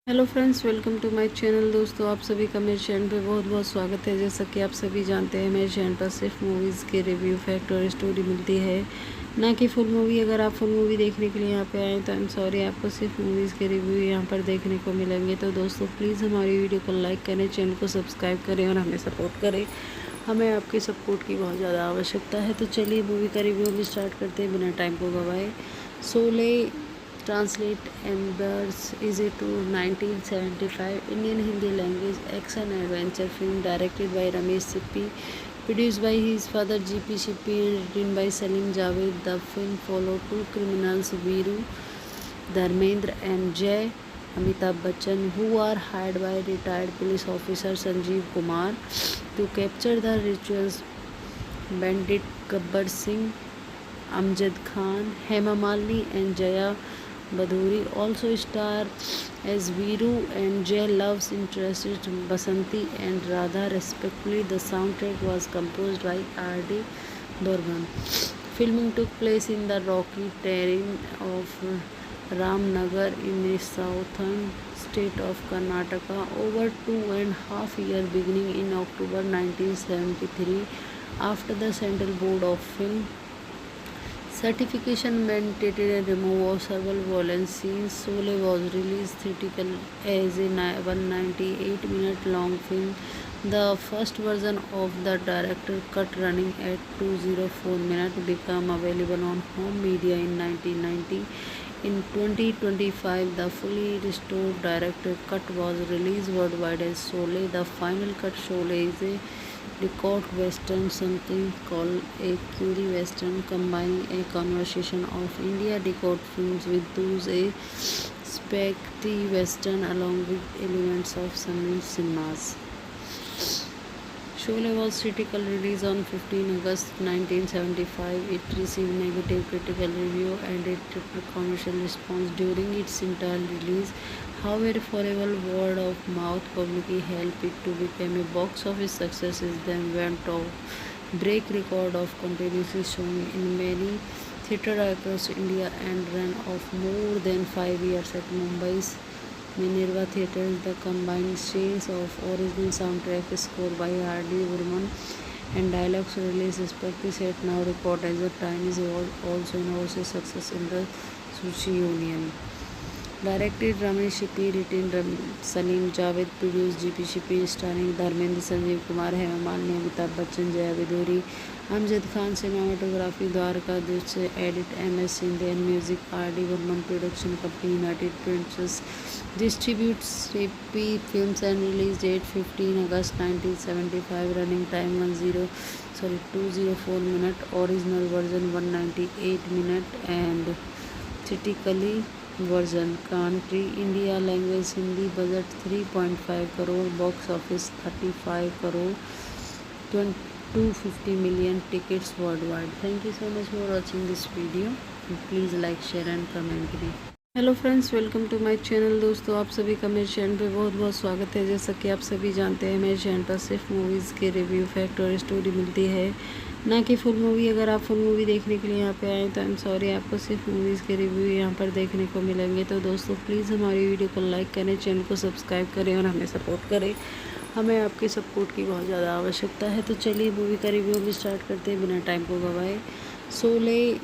Hello friends, welcome to my channel. दोस्तों, आप सभी का मेरे चैनल पे बहुत बहुत स्वागत है। जैसा कि आप सभी जानते हैं, मेरे चैनल पर सिर्फ मूवीज़ के रिव्यू, फैक्ट और स्टोरी मिलती है, ना कि फुल मूवी। अगर आप फुल मूवी देखने के लिए यहाँ पे आएँ तो आई एम सॉरी, आपको सिर्फ मूवीज़ के रिव्यू यहाँ पर देखने को मिलेंगे। तो दोस्तों, प्लीज़ हमारी वीडियो को लाइक करें, चैनल को सब्सक्राइब करें और हमें सपोर्ट करें। हमें आपके सपोर्ट की बहुत ज़्यादा आवश्यकता है। तो चलिए मूवी का रिव्यू भी स्टार्ट करते हैं बिना टाइम को गवाए। Sholay Translate Embers is a 1975 Indian Hindi language action adventure film directed by Ramesh Sippy, produced by his father G.P. Sippy and written by Salim Javed. The film followed two criminals, Veeru Dharmendra and Jay Amitabh Bachchan, who are hired by retired police officer Sanjeev Kumar to capture the rituals bandit Gabbar Singh, Amjad Khan, Hema Malini and Jaya Baduri also star as Veeru and Jay love's interests Basanti and Radha respectively. The soundtrack was composed by R.D. Burman. Filming took place in the rocky terrain of Ramnagar in the southern state of Karnataka over 2.5 years beginning in October 1973 after the Central Board of Film Certification mandated a removal of several violent scenes. Sole was released theatrically as a 198-minute long film. The first version of the director cut, running at 204 minutes, became available on home media in 1990. In 2025, the fully restored director cut was released worldwide as Sole. The final cut Sole is a record western, something called a Curie western, combining a conversation of India record films with those a spaghetti western along with elements of some cinemas. Sholay was critically released on 15 August 1975. It received negative critical review and a triple commercial response during its entire release. However, forever word of mouth publicly helped it to become a box office success. It then went to break record of continuously showing in many theatres across India and ran of more than 5 years at Mumbai's Minerva Theatres. The combined strains of original soundtrack score by R.D. Burman and dialogues released respectively set now record as a tiny also an overseas success in the Sushi Union. Directed Ramesh Sippy, written Salim Javed, produced G.P. Sippy, starring Dharmendra, Sanjeev Kumar, Hema Malini, Amitabh Bachchan, Jaya Viduri, Amjad Khan. Cinematography Dwarka Dusche, edit M.S. Sindhe and music R.D. Burman. Production company United Pictures distributes Sippy Films and release date 15 August 1975. Running time 204 minutes. Original version 198 minutes and theatrically version country India language Hindi. Budget 3.5 crore, box office 35 crore, 250 million tickets worldwide. Thank you so much for watching this video. Please like, share and comment me. Hello friends, welcome to my channel. दोस्तों, आप सभी का मेरे channel पे बहुत बहुत स्वागत है। जैसा कि आप सभी जानते हैं, मेरे चैनल पर सिर्फ मूवीज़ के रिव्यू, फैक्ट और स्टोरी मिलती है, ना कि फुल मूवी। अगर आप फुल मूवी देखने के लिए यहाँ पे आएँ तो आई एम सॉरी, आपको सिर्फ मूवीज़ के रिव्यू यहाँ पर देखने को मिलेंगे। तो दोस्तों, प्लीज़ हमारी वीडियो को लाइक करें, चैनल को सब्सक्राइब करें और हमें सपोर्ट करें। हमें आपके सपोर्ट की बहुत ज़्यादा आवश्यकता है। तो चलिए मूवी का रिव्यू भी स्टार्ट करते हैं बिना टाइम को गवाए। Sholay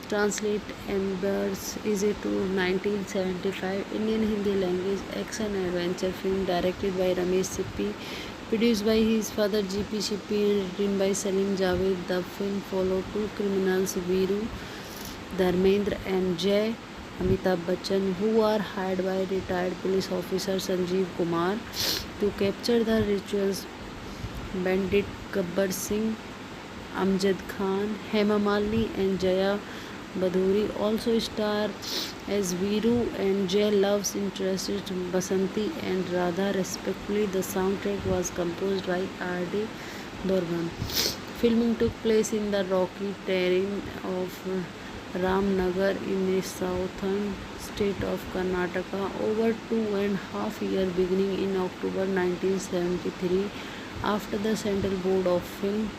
Translate Embers is a 1975 Indian Hindi language action adventure film directed by Ramesh Sippy, produced by his father G.P. Sippy and written by Salim Javed. The film followed two criminals, Veeru Dharmendra and Jay Amitabh Bachchan, who are hired by retired police officer Sanjeev Kumar to capture the rituals bandit Gabbar Singh, Amjad Khan, Hema Malini and Jaya Baduri also star as Veeru and Jay love's interests Basanti and Radha respectively. The soundtrack was composed by R.D. Burman. Filming took place in the rocky terrain of Ramnagar in the southern state of Karnataka over 2.5 years beginning in October 1973 after the Central Board of Film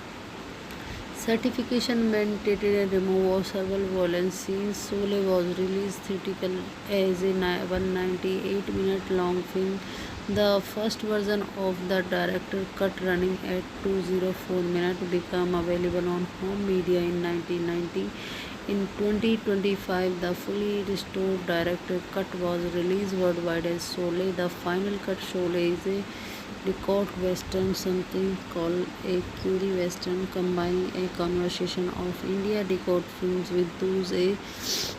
Certification mandated a removal of several violent scenes. Sole was released theatrical as a 198-minute long film. The first version of the director cut, running at 204 minutes, became available on home media in 1990. In 2025, the fully restored director cut was released worldwide as Sole. The final cut Sole is a record western, something called a Curie western, combining a conversation of India record films with those a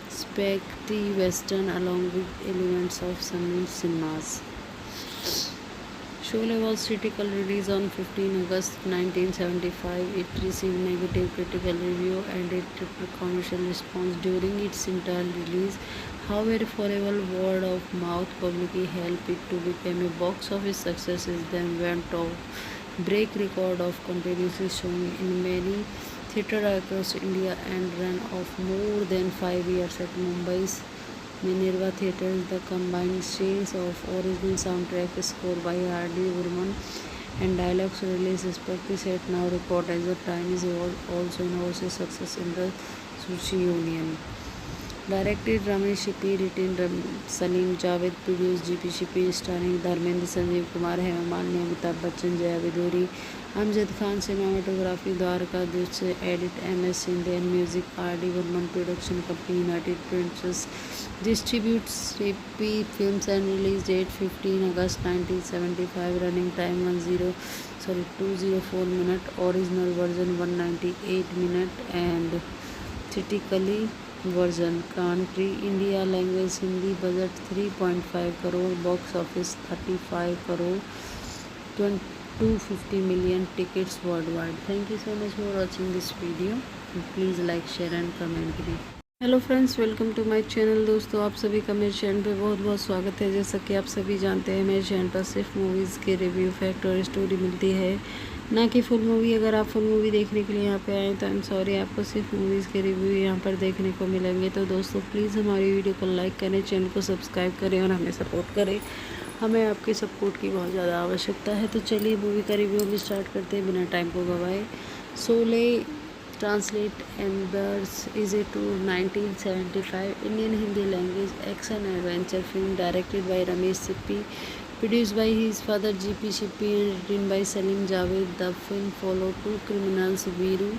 spaghetti western along with elements of some cinemas. Sholay was critical release on 15 August 1975. It received negative critical review and a triple commercial response during its entire release. However, forever word of mouth publicly helped it to become a box office success. It then went on break record of continuously showing in many theatres across India and ran of more than 5 years at Mumbai's Minerva Theatres. The combined strains of original soundtrack score by R.D. Burman and dialogues released respectively set now record as the Chinese was also an overseas success in the Sushi Union. Directed Ramesh Shippy, written Salim Javed, produced GP Shippy, starring Dharmendra, Sanjeev Kumar, Hema Malini, Amitabh Bachchan, Jaya Viduri, Amjad Khan. Cinematography Dwarka Dusche, edit MS Sindhe, and music R.D. Burman. Production company United Pictures distributes Shippy Films and release date 15 August 1975. Running time 204 minute. Original version 198 minute and theatrically version. Country India. Language Hindi. Budget 3.5 crore. Box office 35 crore. 250 million tickets worldwide. Thank you so much for watching this video. Please like, share and comment me. Hello friends, welcome to my channel. दोस्तों, आप सभी का मेरे channel पे बहुत बहुत स्वागत है। जैसा कि आप सभी जानते हैं, मेरे चैनल पर सिर्फ मूवीज़ के रिव्यू, फैक्ट और स्टोरी मिलती है, ना कि फुल मूवी। अगर आप फुल मूवी देखने के लिए यहाँ पे आए तो आई एम सॉरी, आपको सिर्फ मूवीज़ के रिव्यू यहाँ पर देखने को मिलेंगे। तो दोस्तों, प्लीज़ हमारी वीडियो को लाइक करें, चैनल को सब्सक्राइब करें और हमें सपोर्ट करें। हमें आपके सपोर्ट की बहुत ज़्यादा आवश्यकता है। तो चलिए मूवी का रिव्यू भी स्टार्ट करते हैं बिना टाइम को गवाए। सोले Translate Embers is a 1975 Indian Hindi language action adventure film directed by Ramesh Sippy, produced by his father G.P. Sippy and written by Salim Javed. The film followed two criminals, Veeru,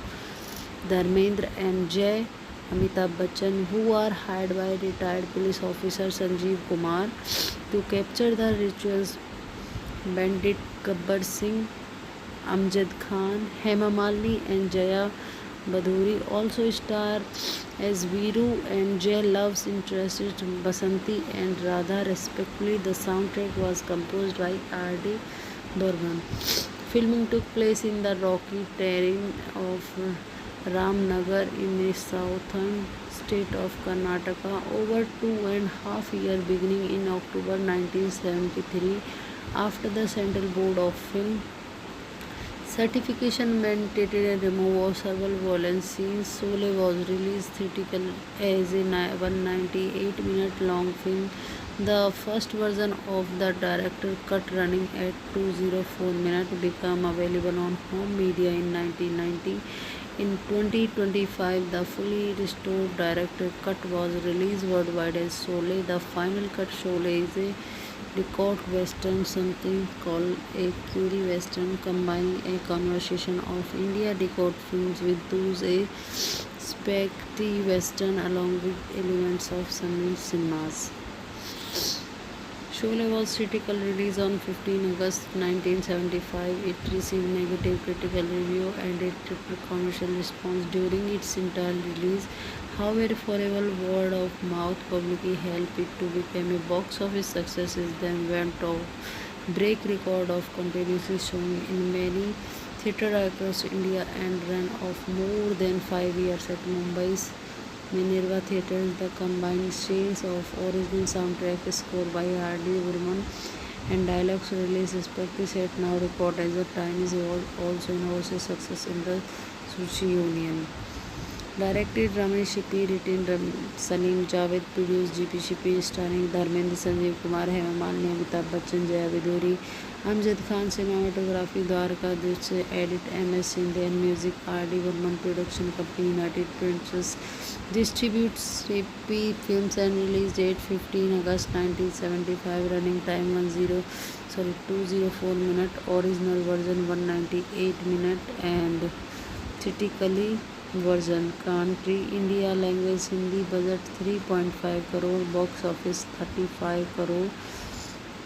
Dharmendra and Jay Amitabh Bachchan, who are hired by retired police officer Sanjeev Kumar to capture the rituals bandit Gabbar Singh. Amjad Khan, Hema Malini and Jaya Baduri also star as Veeru and Jay love's interests Basanti and Radha respectively. The soundtrack was composed by R.D. Burman. Filming took place in the rocky terrain of Ramnagar in the southern state of Karnataka over 2.5 years, beginning in October 1973. After the Central Board of Film Certification mandated a removal of several violent scenes, Sole was released theatrical as a 198-minute long film. The first version of the director cut, running at 204 minutes, became available on home media in 1990. In 2025, the fully restored director cut was released worldwide as Sole. The final cut Sole is a record western, something called a Curie western, combining a conversation of India record films with those a spaghetti western along with elements of some cinemas. Sholay was critical release on 15 August 1975. It received negative critical review and a triple commercial response during its entire release. However, forever word of mouth publicly helped it to become a box office success. It then went on break record of continuously showing in many theatres across India and ran of more than 5 years at Mumbai's Minerva Theatres. The combined strains of original soundtrack score by R.D. Burman and dialogues released respectively set now record as the Chinese was also an overseas success in the Sushi Union. Directed Ramesh Shippy, written Salim Javed, produced GP Shippy, starring Dharmendra, Sanjeev Kumar, Hema Malini, Amitabh Bachchan, Jaya Viduri, Amjad Khan, cinematography Dwarkadhish, edit MS Shinde, and music R.D. Burman, production company United Pictures, distributes Shippy Films and release date 15 August 1975, running time 204 minute, original version 198 minute, and theatrically version country India language Hindi, budget 3.5 crore, box office 35 crore,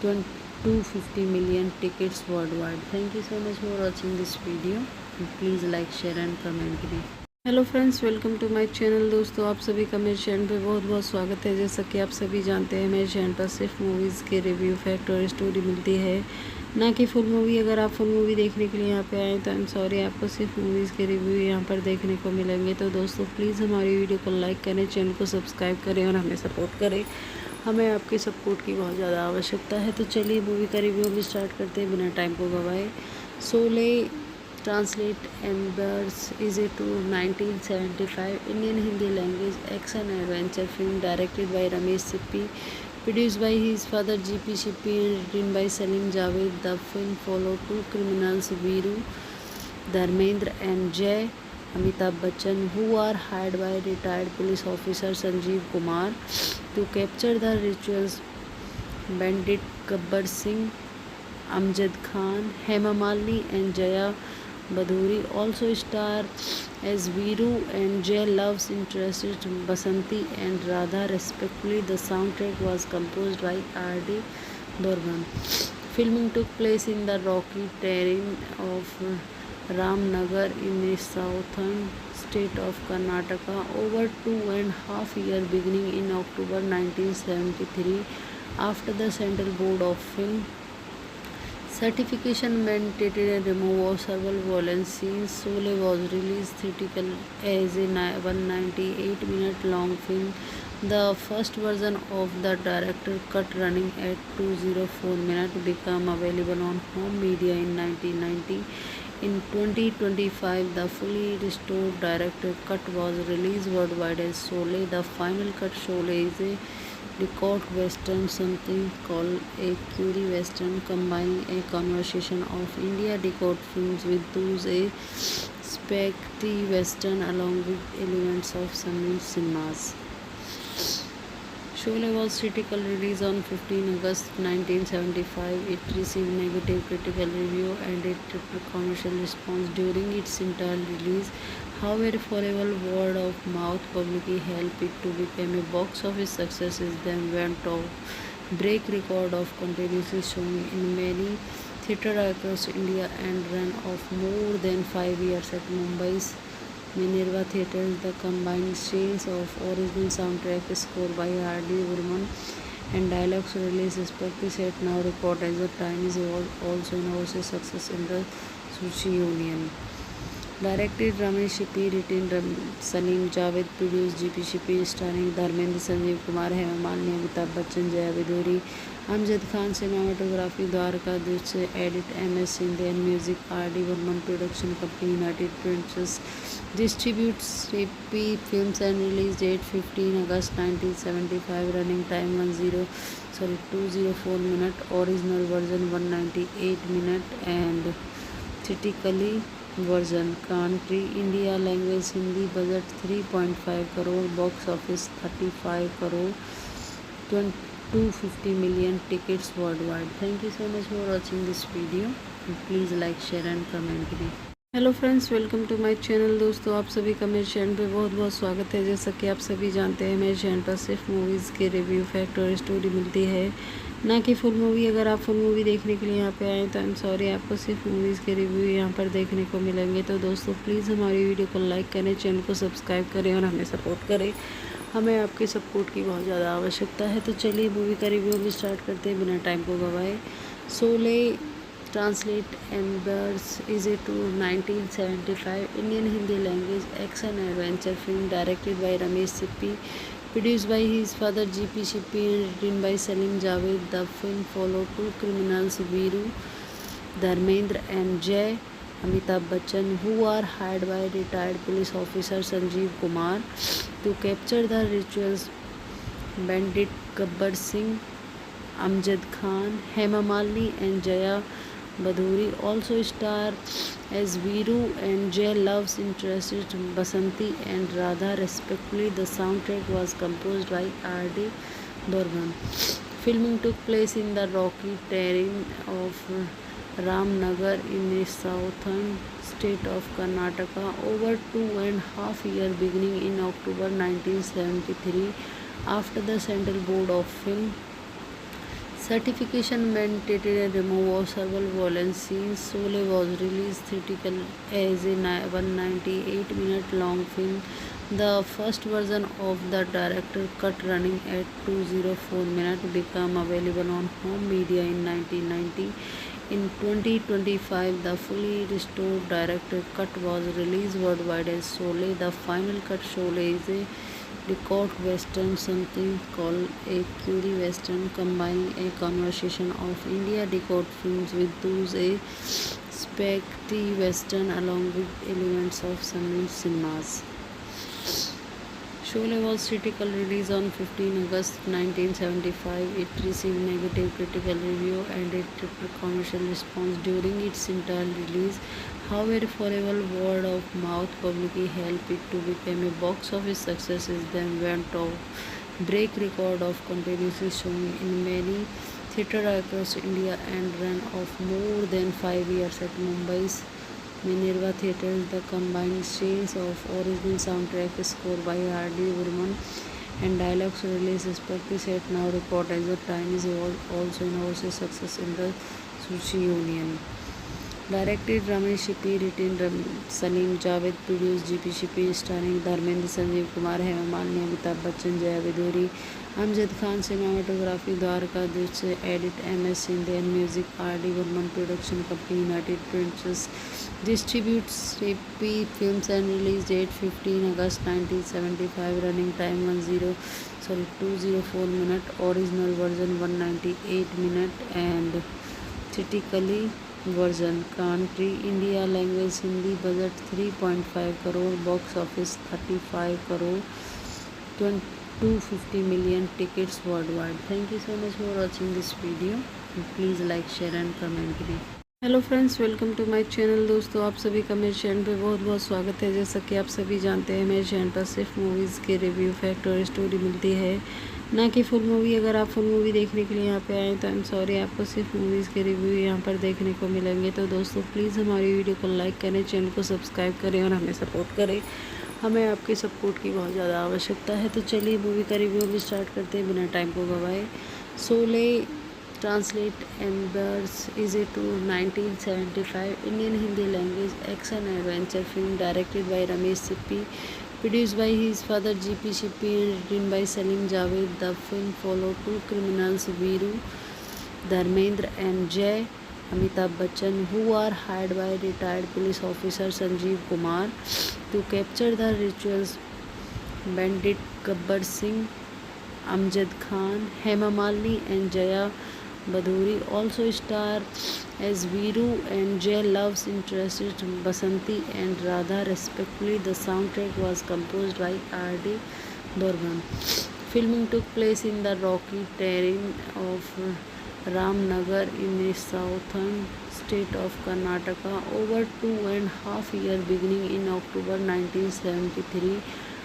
250 million tickets worldwide. Thank you so much for watching this video. Please like, share and comment me. Hello friends, welcome to my channel. दोस्तों, आप सभी का मेरे channel पे बहुत बहुत स्वागत है। जैसा कि आप सभी जानते हैं, मेरे चैनल पर सिर्फ मूवीज़ के रिव्यू, फैक्ट और स्टोरी मिलती है, ना कि फुल मूवी। अगर आप फुल मूवी देखने के लिए यहाँ पे आए तो आई एम सॉरी, आपको सिर्फ मूवीज़ के रिव्यू यहाँ पर देखने को मिलेंगे। तो दोस्तों, प्लीज़ हमारी वीडियो को लाइक करें, चैनल को सब्सक्राइब करें और हमें सपोर्ट करें। हमें आपके सपोर्ट की बहुत ज़्यादा आवश्यकता है। तो चलिए मूवी का रिव्यू भी स्टार्ट करते हैं बिना टाइम को गवाए। Sholay translate Embers is a 1975 Indian Hindi language action adventure film directed by Ramesh Sippy, produced by his father G.P. Sippy and written by Salim Javed. The film followed two criminals, Veeru, Dharmendra and Jay Amitabh Bachchan, who are hired by retired police officer Sanjeev Kumar to capture the rituals bandit Gabbar Singh. Amjad Khan, Hema Malini and Jaya Baduri also star as Veeru and Jay love's interests Basanti and Radha respectively. The soundtrack was composed by R.D. Burman. Filming took place in the rocky terrain of Ramnagar in the southern state of Karnataka over 2.5 years, beginning in October 1973. After the Central Board of Film Certification mandated a removal of several violent scenes, Sholay was released theatrically as a 198-minute long film. The first version of the director cut, running at 204 minutes, became available on home media in 1990. In 2025, the fully restored director cut was released worldwide as Sholay. The final cut, Sholay, is a Decode Western, something called a Curie Western, combining a conversation of India decode films with those a spaghetti Western along with elements of some cinemas. Sholay was theatrical release on 15 August 1975. It received negative critical review and a commercial response during its entire release. However, forever word of mouth publicly helped it to become a box office success. It then went on break record of continuously showing in many theatres across India and ran of more than 5 years at Mumbai's Minerva Theatres. The combined strains of original soundtrack score by R.D. Burman and dialogues released respectively set now record as the time is also an overseas success in the Sushi Union. Directed Ramesh Shippy, written Salim Javed, produced GP Shippy, starring Dharmendra, Sanjeev Kumar, Hema Malini, Amitabh Bachchan, Jaya Viduri, Amjad Khan, cinematography Dwarkadhish, edit MS Shinde, and music R.D. Burman, production company United Pictures, distributes Shippy Films and release date 15 August 1975, running time 204 minute, original version 198 minute, and theatrically version country India language Hindi, budget 3.5 crore, box office 35 crore, 250 million tickets worldwide. Thank you so much for watching this video. Please like, share and comment me. Hello friends, welcome to my channel. दोस्तों, आप सभी का मेरे channel पे बहुत बहुत स्वागत है। जैसा कि आप सभी जानते हैं, मेरे चैनल पर सिर्फ मूवीज़ के रिव्यू, फैक्ट और स्टोरी मिलती है, ना कि फुल मूवी। अगर आप फुल मूवी देखने के लिए यहाँ पे आए तो आई एम सॉरी, आपको सिर्फ मूवीज़ के रिव्यू यहाँ पर देखने को मिलेंगे। तो दोस्तों, प्लीज़ हमारी वीडियो को लाइक करें, चैनल को सब्सक्राइब करें और हमें सपोर्ट करें। हमें आपके सपोर्ट की बहुत ज़्यादा आवश्यकता है। तो चलिए मूवी का रिव्यू भी स्टार्ट करते हैं बिना टाइम को गवाए। Sholay Translate Embers is a 1975 Indian Hindi language action adventure film directed by Ramesh Sippy, produced by his father G.P. Sippy and written by Salim Javed. The film followed two criminals, Veeru, Dharmendra and Jay Amitabh Bachchan, who are hired by retired police officer Sanjeev Kumar to capture the rituals bandit Gabbar Singh. Amjad Khan, Hema Malini and Jaya Badhuri also star as Veeru and Jay love's interests Basanti and Radha respectively. The soundtrack was composed by R.D. Burman. Filming took place in the rocky terrain of Ramnagar in the southern state of Karnataka over 2.5 years beginning in October 1973 after the Central Board of Film Certification mandated a removal of several violent scenes. Sholay was released theatrically as a 198-minute long film. The first version of the director cut running at 204 minutes became available on home media in 1990. In 2025, the fully restored director cut was released worldwide as Sholay. The final cut Sholay is a record western, something called a Curie western, combining a conversation of India record films with those a spaghetti western along with elements of some cinemas. Sholay was theatrical release on 15 August 1975. It received negative critical review and a triple commercial response during its entire release. However, forever word of mouth publicly helped it to become a box office success. It then went on break record of continuously showing in many theatres across India and ran of more than 5 years at Mumbai's Minerva Theatres. The combined strains of original soundtrack score by R.D. Burman and dialogues released respectively set now record as a time is also an overseas success in the Sushi Union. Directed Ramesh Shippy, written Salim Javed, produced GP Shippy, starring Dharmendra, Sanjeev Kumar, Hema Malini, Amitabh Bachchan, Jaya Viduri, Amjad Khan. Cinematography Dwarka Dushe, edit MS Sindhi and music R.D. Burman. Production company United Pictures distributes Shippy Films and release date 15 August 1975. Running time 204 minutes. Original version 198 minutes and theatrically version. Country India. Language Hindi. Budget 3.5 crore. Box office 35 crore. 250 million tickets worldwide. Thank you so much for watching this video. Please like, share and comment करें. Hello friends, welcome to my channel. दोस्तों, आप सभी का मेरे channel पे बहुत बहुत स्वागत है। जैसा कि आप सभी जानते हैं, मेरे चैनल पर सिर्फ मूवीज़ के रिव्यू, फैक्ट और स्टोरी मिलती है, ना कि फुल मूवी। अगर आप फुल मूवी देखने के लिए यहाँ पे आएँ तो आई एम सॉरी, आपको सिर्फ मूवीज़ के रिव्यू यहाँ पर देखने को मिलेंगे। तो दोस्तों, प्लीज़ हमारी वीडियो को लाइक करें, चैनल को सब्सक्राइब करें और हमें सपोर्ट करें। हमें आपके सपोर्ट की बहुत ज़्यादा आवश्यकता है। तो चलिए मूवी का रिव्यू भी स्टार्ट करते हैं बिना टाइम को गवाए। Sholay Translate Embers is a 1975 Indian Hindi language action adventure film directed by Ramesh Sippy, produced by his father G.P. Sippy and written by Salim Javed. The film followed two criminals, Veeru, Dharmendra and Jay Amitabh Bachchan, who are hired by retired police officer Sanjeev Kumar to capture the rituals bandit Gabbar Singh. Amjad Khan, Hema Malini and Jaya Badhuri also star as Veeru and Jay love's interests Basanti and Radha respectively. The soundtrack was composed by R.D. Burman. Filming took place in the rocky terrain of Ramnagar in the southern state of Karnataka over 2.5 years beginning in October 1973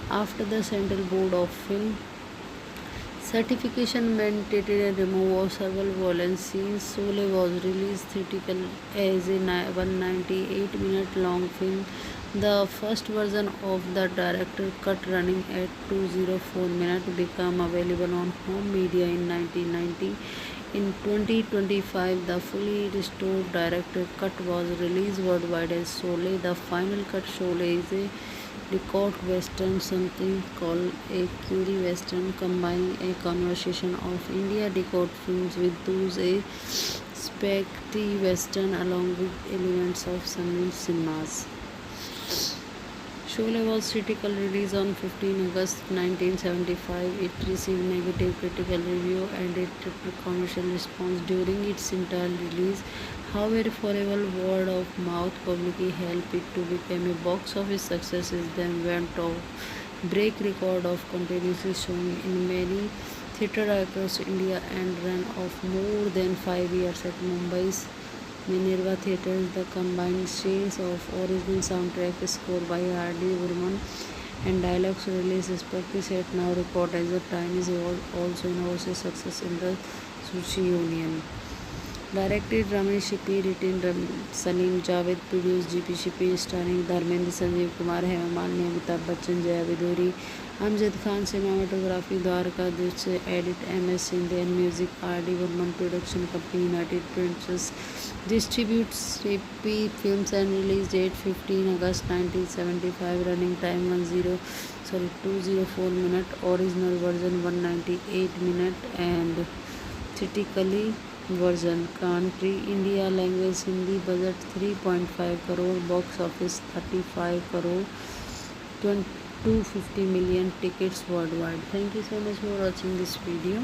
after the Central Board of Film Certification mandated a removal of several violent scenes. Sholay was released theatrically as a 198-minute long film. The first version of the director cut running at 204 minutes became available on home media in 1990. In 2025, the fully restored director cut was released worldwide as Sholay. The final cut Sholay is a record western, something called a Curie western, combining a conversation of India record films with those a spaghetti western along with elements of some cinemas. Sholay was theatrical release on 15 August 1975. It received negative critical review and a triple commercial response during its entire release. However, forever word of mouth publicly helped it to become a box office success. It then went on break record of continuously showing in many theatre across India and ran of more than 5 years at Mumbai's Minerva Theatres. The combined strains of original soundtrack score by R.D. Burman and dialogues released respectively set now record as the Chinese also an overseas success in the Sushi Union. Directed Ramesh Shippy, written Salim Javed, produced GP Shippy, starring Dharmendra, Sanjeev Kumar, Hema Malini, Amitabh Bachchan, Jaya Viduri, Amjad Khan, cinematography Dwarka Dusche, edit MS Shinde, and music R.D. Burman, production company United Pictures, distributes Shippy Films and release date 15 August 1975, running time 204 minutes, original version 198 minutes, and theatrically version country India language Hindi, budget 3.5 crore, box office 35 crore, 250 million tickets worldwide. Thank you so much for watching this video.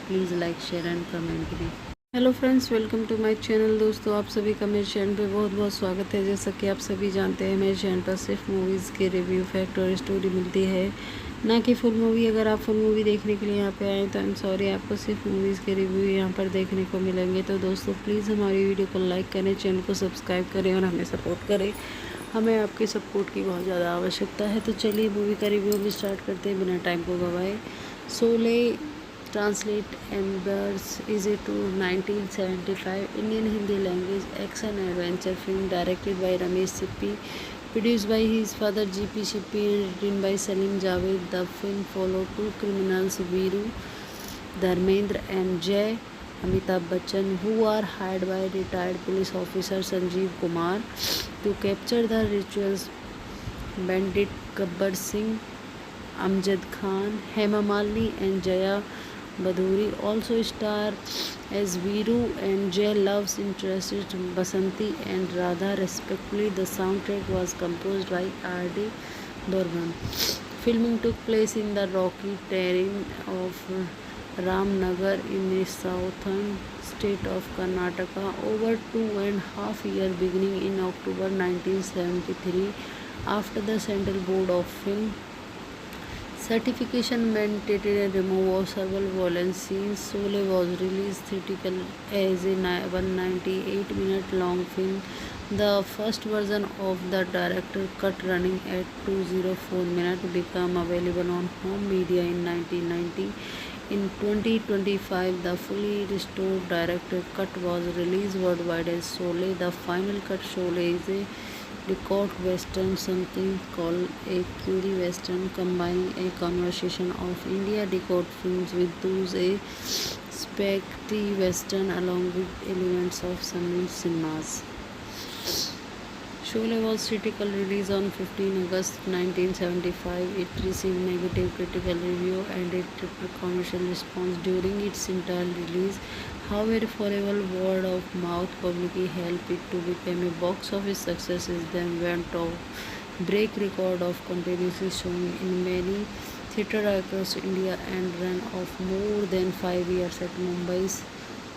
Please like, share and comment me. Hello friends, welcome to my channel. दोस्तों, आप सभी का मेरे channel पे बहुत बहुत स्वागत है। जैसा कि आप सभी जानते हैं, मेरे चैनल पर सिर्फ मूवीज़ के रिव्यू, फैक्ट और स्टोरी मिलती है, ना कि फुल मूवी। अगर आप फुल मूवी देखने के लिए यहाँ पे आए तो आई एम सॉरी, आपको सिर्फ मूवीज़ के रिव्यू यहाँ पर देखने को मिलेंगे। तो दोस्तों, प्लीज़ हमारी वीडियो को लाइक करें, चैनल को सब्सक्राइब करें और हमें सपोर्ट करें। हमें आपके सपोर्ट की बहुत ज़्यादा आवश्यकता है। तो चलिए मूवी का रिव्यू भी स्टार्ट करते हैं बिना टाइम को गवाए। Sholay Translate Embers is a 1975 Indian Hindi language action adventure film directed by Ramesh Shippy, produced by his father G.P. Shippy and written by Salim Javed. The film followed two criminals, Veeru, Dharmendra and Jay Amitabh Bachchan, who are hired by retired police officer Sanjeev Kumar to capture the rituals bandit Gabbar Singh. Amjad Khan, Hema Malini and Jaya Baduri also star as Veeru and Jay love's interests Basanti and Radha respectively. The soundtrack was composed by R.D. Burman. Filming took place in the rocky terrain of Ramnagar in the southern state of Karnataka over 2.5 years, beginning in October 1973. After the Central Board of Film Certification mandated a removal of several violent scenes, Sole was released theatrically as a 198-minute long film. The first version of the director cut, running at 204 minutes, became available on home media in 1990. In 2025, the fully restored director cut was released worldwide as Sole. The final cut Sole is a record western, something called a Curie western, combining a conversation of India record films with those a spaghetti western along with elements of some cinemas. Sholay was critical release on 15 August 1975. It received negative critical review and a triple commercial response during its entire release. However, forever word of mouth publicly helped it to become a box office success. It then went on break record of continuously showing in many theatres across India and ran of more than 5 years at Mumbai's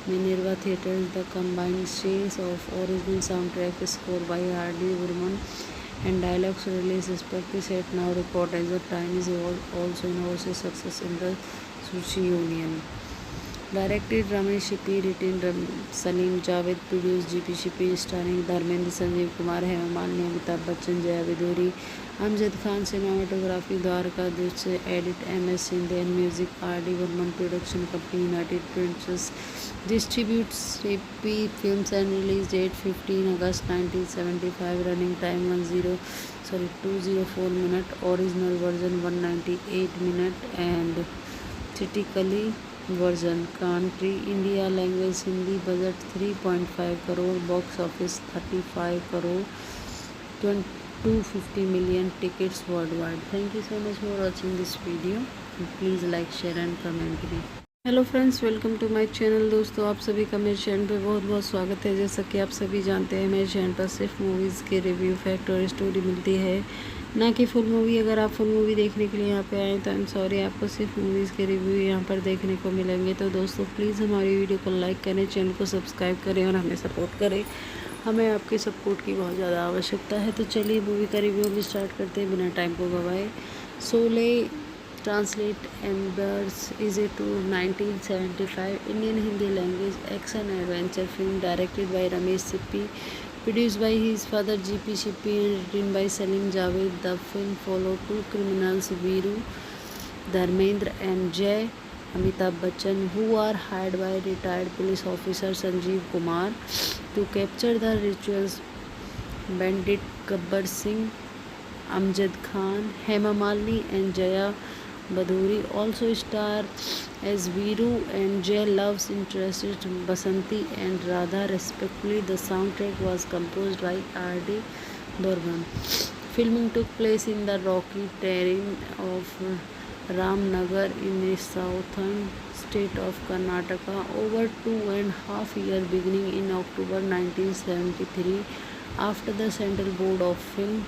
Minerva Theatres. The combined strains of original soundtrack score by R.D. Burman and dialogues released respectively set now record as the Chinese also an overseas success in the Sushi Union. Directed Ramesh Shippy, written Salim Javed, produced GP Shippy, starring Dharmendra, Sanjeev Kumar, Hema Malini, Amitabh Bachchan, Jaya Viduri, Amjad Khan, cinematography Dwarka Dusche, edit MS Shinde, and music R.D. Burman, production company United Pictures, distributes Shippy Films and release date 15 August 1975, running time 204 minutes, original version 198 minutes, and theatrically version country India language Hindi, budget 3.5 crore, box office 35 crore, 250 million tickets worldwide. Thank you so much for watching this video. Please like, share and comment me. Hello friends, welcome to my channel. दोस्तों, आप सभी का मेरे channel पे बहुत बहुत स्वागत है। जैसा कि आप सभी जानते हैं, मेरे चैनल पर सिर्फ मूवीज़ के रिव्यू, फैक्ट और स्टोरी मिलती है, ना कि फुल मूवी। अगर आप फुल मूवी देखने के लिए यहाँ पे आए तो आई एम सॉरी, आपको सिर्फ मूवीज़ के रिव्यू यहाँ पर देखने को मिलेंगे। तो दोस्तों प्लीज़ हमारी वीडियो को लाइक करें, चैनल को सब्सक्राइब करें और हमें सपोर्ट करें। हमें आपके सपोर्ट की बहुत ज़्यादा आवश्यकता है। तो चलिए मूवी का रिव्यू भी स्टार्ट करते हैं बिना टाइम को गवाए। Sholay translate embers is a to 1975 Indian Hindi language action adventure film directed by Ramesh Sippy, produced by his father G.P. Shippy and written by Salim Javed. The film followed two criminals, Veeru, Dharmendra and Jay Amitabh Bachchan, who are hired by retired police officer Sanjeev Kumar to capture the rituals bandit Gabbar Singh, Amjad Khan, Hema Malini and Jaya Baduri also star as Veeru and Jay love's interests Basanti and Radha respectively. The soundtrack was composed by R.D. Burman. Filming took place in the rocky terrain of Ramnagar in the southern state of Karnataka over 2.5 years beginning in October 1973 after the Central Board of Film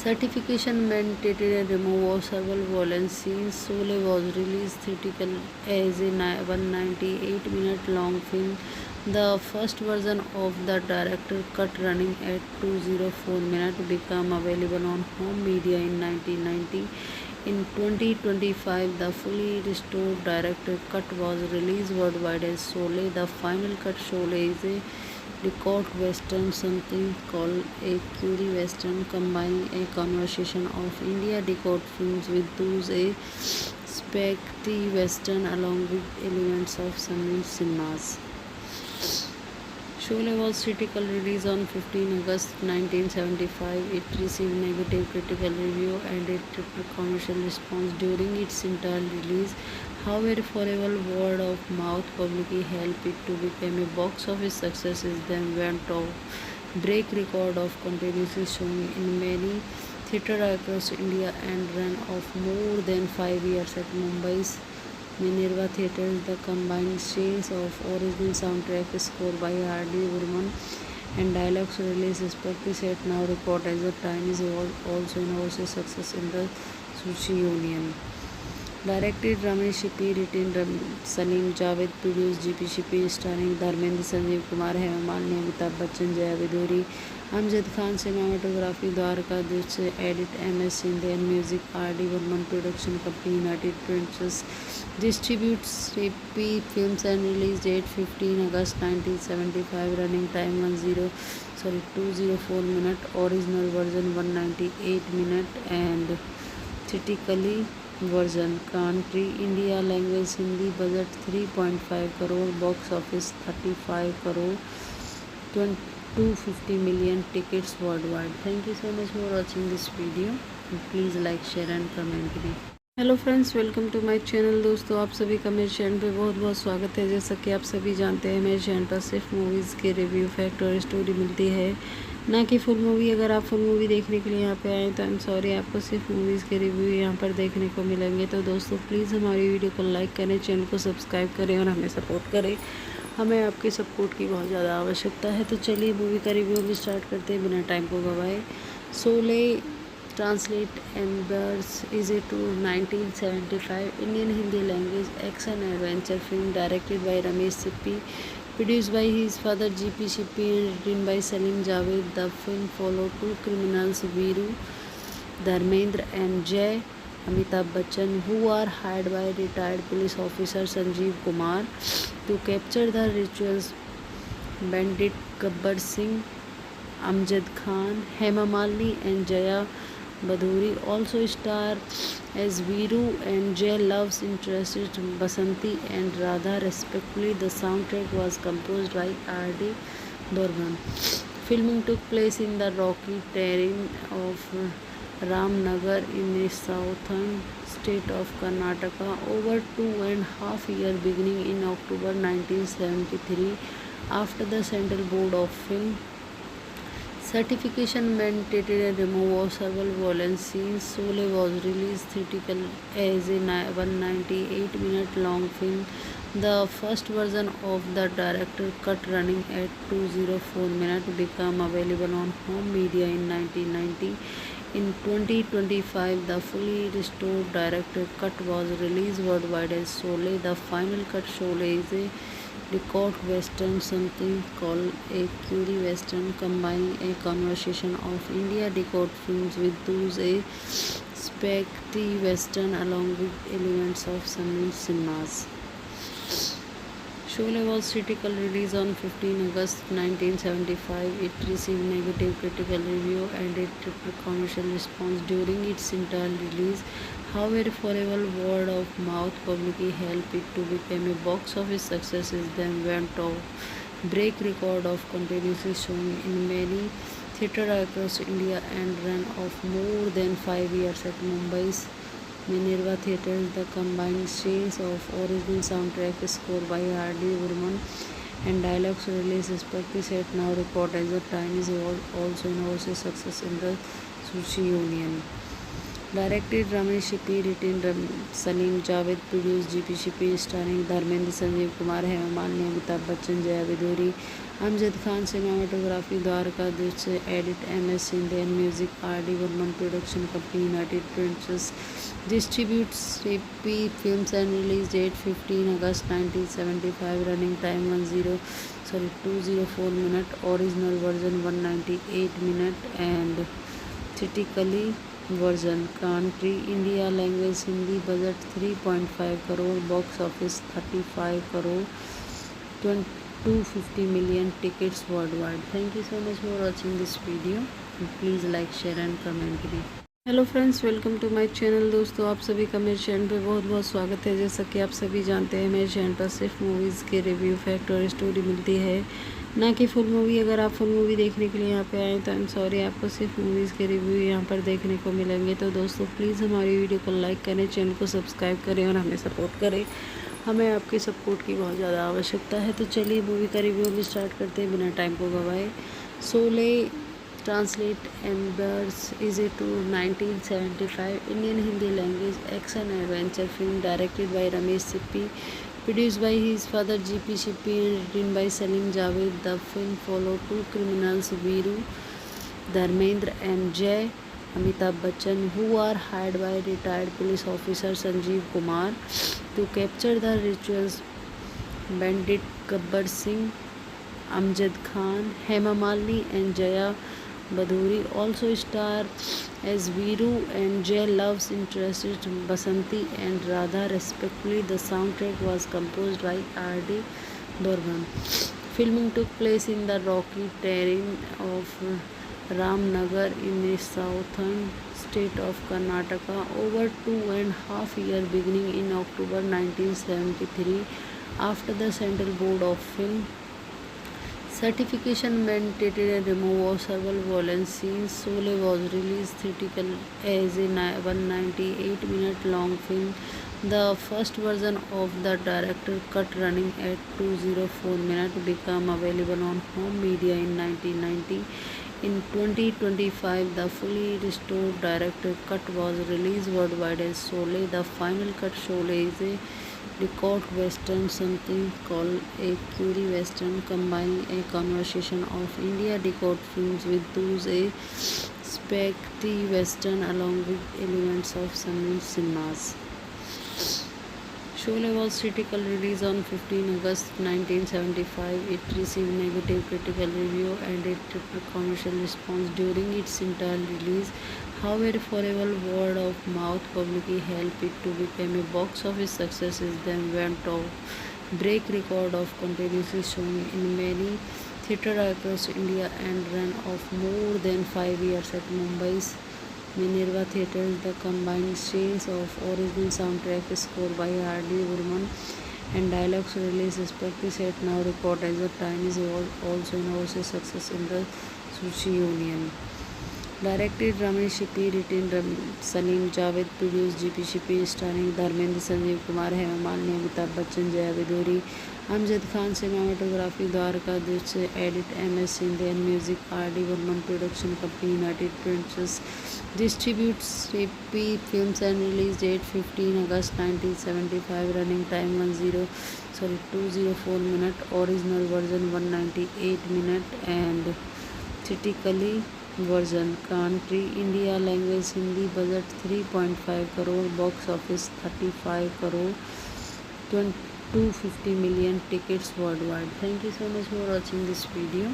certification mandated a removal of several violent scenes. Sole was released theatrically as a 198-minute long film. The first version of the director cut running at 204 minutes became available on home media in 1990. In 2025, the fully restored director cut was released worldwide as Sole. The final cut Sole is a record western, something called a Curie western, combining a conversation of India record films with those a spaghetti western along with elements of some cinemas. Sholay was critical release on 15 August 1975. It received negative critical review and a triple commercial response during its entire release. However, forever word of mouth publicly helped it to become a box office success. It then went to break record of continuously showing in many theatres across India and ran of more than 5 years at Mumbai's Minerva Theatres. The combined strains of original soundtrack score by R.D. Burman and dialogues released respectively set now record as a tiny also an overseas success in the Sushi Union. Directed Ramesh Shippy, written Salim Javed, produced G.P. Shippy, starring Dharmendra, Sanjeev Kumar, Hema Malini, Amitabh Bachchan, Jaya Viduri, Amjad Khan. Cinematography Dwarka Dushe, edit MS Shinde and music R.D. Burman. Production company United Pictures distributes Shippy Films and release date 15 August 1975. Running time 204 minute. Original version 198 minute and theatrically version country India language Hindi budget 3.5 crore box office 35 crore 250 million tickets worldwide. Thank you so much for watching this video. Please like share and comment me. Hello friends, welcome to my channel. दोस्तों आप सभी का मेरे channel पे बहुत बहुत स्वागत है। जैसा कि आप सभी जानते हैं मेरे चैनल पर सिर्फ मूवीज़ के रिव्यू फैक्ट और स्टोरी मिलती है, ना कि फुल मूवी। अगर आप फुल मूवी देखने के लिए यहाँ पे आए तो आई एम सॉरी, आपको सिर्फ मूवीज़ के रिव्यू यहाँ पर देखने को मिलेंगे। तो दोस्तों प्लीज़ हमारी वीडियो को लाइक करें, चैनल को सब्सक्राइब करें और हमें सपोर्ट करें। हमें आपके सपोर्ट की बहुत ज़्यादा आवश्यकता है। तो चलिए मूवी का रिव्यू भी स्टार्ट करते हैं बिना टाइम को गवाए। Sholay translate embers is a to 1975 Indian Hindi language action adventure film directed by Ramesh Sippy, produced by his father G.P. Shippy and written by Salim Javed. The film followed two criminals, Veeru, Dharmendra and Jay Amitabh Bachchan, who are hired by retired police officer Sanjeev Kumar to capture the rituals bandit Gabbar Singh, Amjad Khan, Hema Malini and Jaya Baduri also star as Veeru and Jay love's interests Basanti and Radha respectively. The soundtrack was composed by R.D. Burman. Filming took place in the rocky terrain of Ramnagar in the southern state of Karnataka over 2.5 years beginning in October 1973 after the Central Board of Film certification mandated a removal of several violent scenes. Sole was released theatrically as a 198-minute long film. The first version of the director cut running at 204 minutes became available on home media in 1990. In 2025, the fully restored director cut was released worldwide as Sholay. The final cut Sholay is a record western, something called a Curie western, combining a conversation of India record films with those a spaghetti western along with elements of some cinemas. Sholay was critical release on 15 August 1975. It received negative critical review and a triple commercial response during its entire release. However, forever word of mouth publicly helped it to become a box office success. It then went to break record of continuously showing in many theatres across India and ran of more than 5 years at Mumbai's Minerva Theatres. The combined scenes of original soundtrack score by R.D. Burman and dialogues released respectively set now record as the Chinese was also an overseas success in the Sushi Union. Directed Ramesh Shippy, written Salim Javed, produced GP Shippy, starring Dharmendra, Sanjeev Kumar, Hema Malini, Amitabh Bachchan, Jaya Viduri, Amjad Khan. Cinematography Dwarka Dusche, edit MS Sindhe, and music R.D. Burman. Production company United Pictures distributes Shippy Films and release date 15 August 1975. Running time 204 minute. Original version 198 minute and theatrically version. Country India. Language Hindi. Budget 3.5 crore. Box office 35 crore. 250 million tickets worldwide. Thank you so much for watching this video. Please like, share and comment me. Hello friends, welcome to my channel. दोस्तों, आप सभी का मेरे channel पे बहुत बहुत स्वागत है। जैसा कि आप सभी जानते हैं, मेरे चैनल पर सिर्फ मूवीज़ के रिव्यू, फैक्ट और स्टोरी मिलती है, ना कि फुल मूवी। अगर आप फुल मूवी देखने के लिए यहाँ पे आए तो आई एम सॉरी, आपको सिर्फ मूवीज़ के रिव्यू यहाँ पर देखने को मिलेंगे। तो दोस्तों, प्लीज़ हमारी वीडियो को लाइक करें, चैनल को सब्सक्राइब करें और हमें सपोर्ट करें। हमें आपके सपोर्ट की बहुत ज़्यादा आवश्यकता है। तो चलिए मूवी का रिव्यू भी स्टार्ट करते हैं बिना टाइम को गवाए। Sholay Translate Embers is a 1975 Indian Hindi language action adventure film directed by Ramesh Sippy, produced by his father G.P. Sippy and written by Salim Javed. The film followed two criminals, Veeru, Dharmendra and Jay Amitabh Bachchan, who are hired by retired police officer Sanjeev Kumar to capture the rituals bandit Gabbar Singh. Amjad Khan, Hema Malini and Jaya Baduri also star as Veeru and Jay love's interests Basanti and Radha respectively. The soundtrack was composed by R.D. Burman. Filming took place in the rocky terrain of Ramnagar in the southern state of Karnataka over 2.5 years, beginning in October 1973. After the Central Board of Film Certification mandated a removal of several violent scenes, Sholay was released theatrically as a 198-minute long film. The first version of the director cut, running at 204 minutes, became available on home media in 1990. In 2025, the fully restored director cut was released worldwide as Sholay. The final cut Sholay is a record western, something called a Curie western, combining a conversation of India record films with those a spaghetti western along with elements of some cinemas. Sholay was critical release on 15 August 1975. It received negative critical review and a triple commercial response during its entire release. However, forever word of mouth publicly helped it to become a box office success. It then went to break record of continuously showing in many theatres across India and ran of more than 5 years at Mumbai's Minerva Theatres. The combined scenes of original soundtrack score by R.D. Burman and dialogues released respectively set now record as the Chinese was also an overseas success in the Sushi Union. Directed Ramesh Shippy, written Salim Javed, produced GP Shippy, starring Dharmendra, Sanjeev Kumar, Hema Malini, Amitabh Bachchan, Jaya Viduri, Amjad Khan. Cinematography Dwarka Dusche, edit MS Sindhe and music R.D. Burman. Production company United Pictures distributes Shippy Films and release date 15 August 1975. Running time 204 minute. Original version 198 minute and theatrically version country India language Hindi budget 3.5 crore box office 35 crore 250 million tickets worldwide. Thank you so much for watching this video.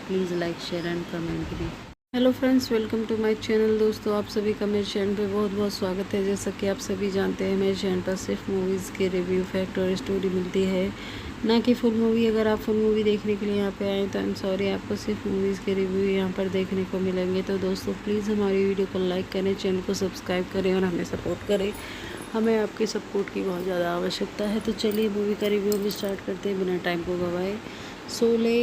Please like, share and comment me. Hello friends, welcome to my channel. दोस्तों, आप सभी का मेरे channel पे बहुत बहुत स्वागत है। जैसा कि आप सभी जानते हैं, मेरे चैनल पर सिर्फ मूवीज़ के रिव्यू, फैक्ट और स्टोरी मिलती है, ना कि फुल मूवी। अगर आप फुल मूवी देखने के लिए यहाँ पे आए तो आई एम सॉरी, आपको सिर्फ मूवीज़ के रिव्यू यहाँ पर देखने को मिलेंगे। तो दोस्तों, प्लीज़ हमारी वीडियो को लाइक करें, चैनल को सब्सक्राइब करें और हमें सपोर्ट करें। हमें आपके सपोर्ट की बहुत ज़्यादा आवश्यकता है। तो चलिए मूवी का रिव्यू भी स्टार्ट करते हैं बिना टाइम को गवाए। Sholay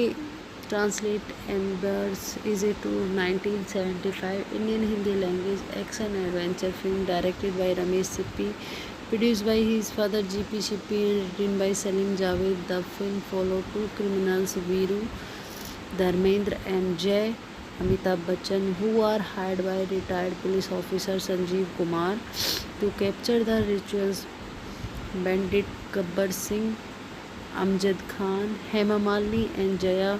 translate embers is a to 1975 Indian Hindi language action adventure film directed by Ramesh Sippy, produced by his father G.P. Shippy and written by Salim Javed. The film followed two criminals, Veeru, Dharmendra and Jay Amitabh Bachchan, who are hired by retired police officer Sanjeev Kumar to capture the rituals bandit Gabbar Singh. Amjad Khan, Hema Malini and Jaya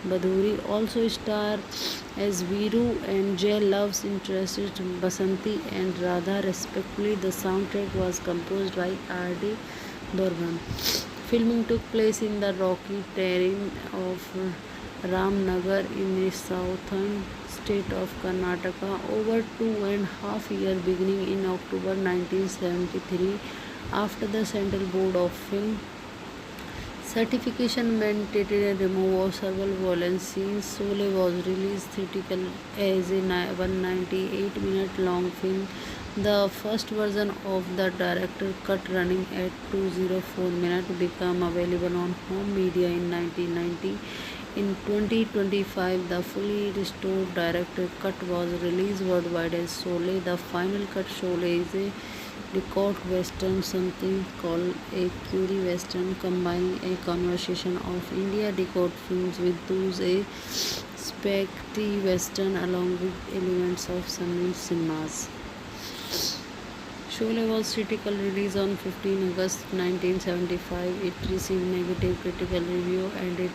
Baduri also star as Veeru and Jay love's interests Basanti and Radha respectively. The soundtrack was composed by R.D. Burman. Filming took place in the rocky terrain of Ramnagar in the southern state of Karnataka over 2.5 years beginning in October 1973 after the Central Board of Film Certification mandated a removal of several violent scenes. Sole was released theatrical as a 198-minute long film, the first version of the director cut running at 204 minutes became available on home media in 1990. In 2025, the fully restored director cut was released worldwide as Sole. The final cut Sole is a record western, something called a Curie western, combining a conversation of India record films with those a spaghetti western along with elements of some cinemas. Sholay was critical release on 15 August 1975. It received negative critical review and a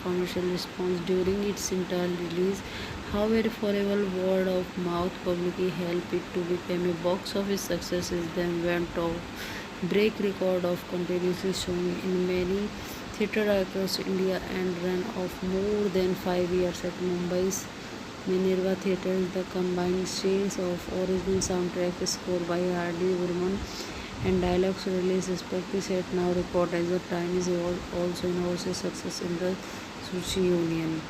commercial response during its entire release. However, forever word of mouth publicly helped it to become a box office success. It then went on break record of continuously showing in many theatres across India and ran of more than 5 years at Mumbai's Minerva Theatres. The combined strains of original soundtrack score by R.D. Burman and dialogues released respectively set now record as the time is also an overseas success in the Sushi Union.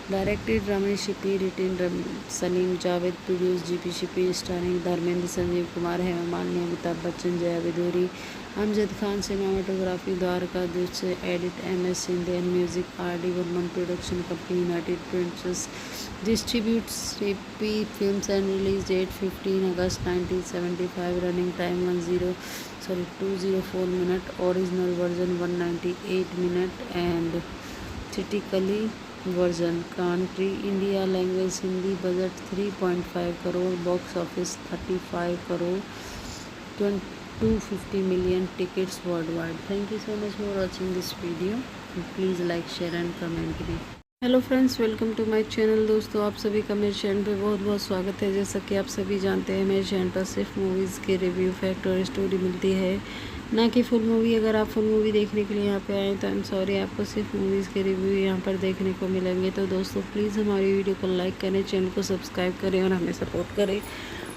Directed Ramesh Shippy, written Salim Javed, produced G.P. Shippy, starring Dharmendra, Sanjeev Kumar, Hema Malini, Amitabh Bachchan, Jaya Baduri, Amjad Khan. Cinematography Dwarka Dusche, edit M.S. Shinde and music R.D. Burman. Production company United Pictures distributes Shippy Films and release date 15 August 1975. Running time 204 minutes. Original version 198 minutes and theatrically version country India language Hindi budget 3.5 crore box office 35 crore 250 million tickets worldwide. Thank you so much for watching this video. Please like, share and comment me. Hello friends, welcome to my channel. दोस्तों, आप सभी का मेरे channel पे बहुत बहुत स्वागत है। जैसा कि आप सभी जानते हैं, मेरे चैनल पर सिर्फ मूवीज़ के रिव्यू, फैक्ट और स्टोरी मिलती है, ना कि फुल मूवी। अगर आप फुल मूवी देखने के लिए यहाँ पे आए तो आई एम सॉरी, आपको सिर्फ मूवीज़ के रिव्यू यहाँ पर देखने को मिलेंगे। तो दोस्तों, प्लीज़ हमारी वीडियो को लाइक करें, चैनल को सब्सक्राइब करें और हमें सपोर्ट करें।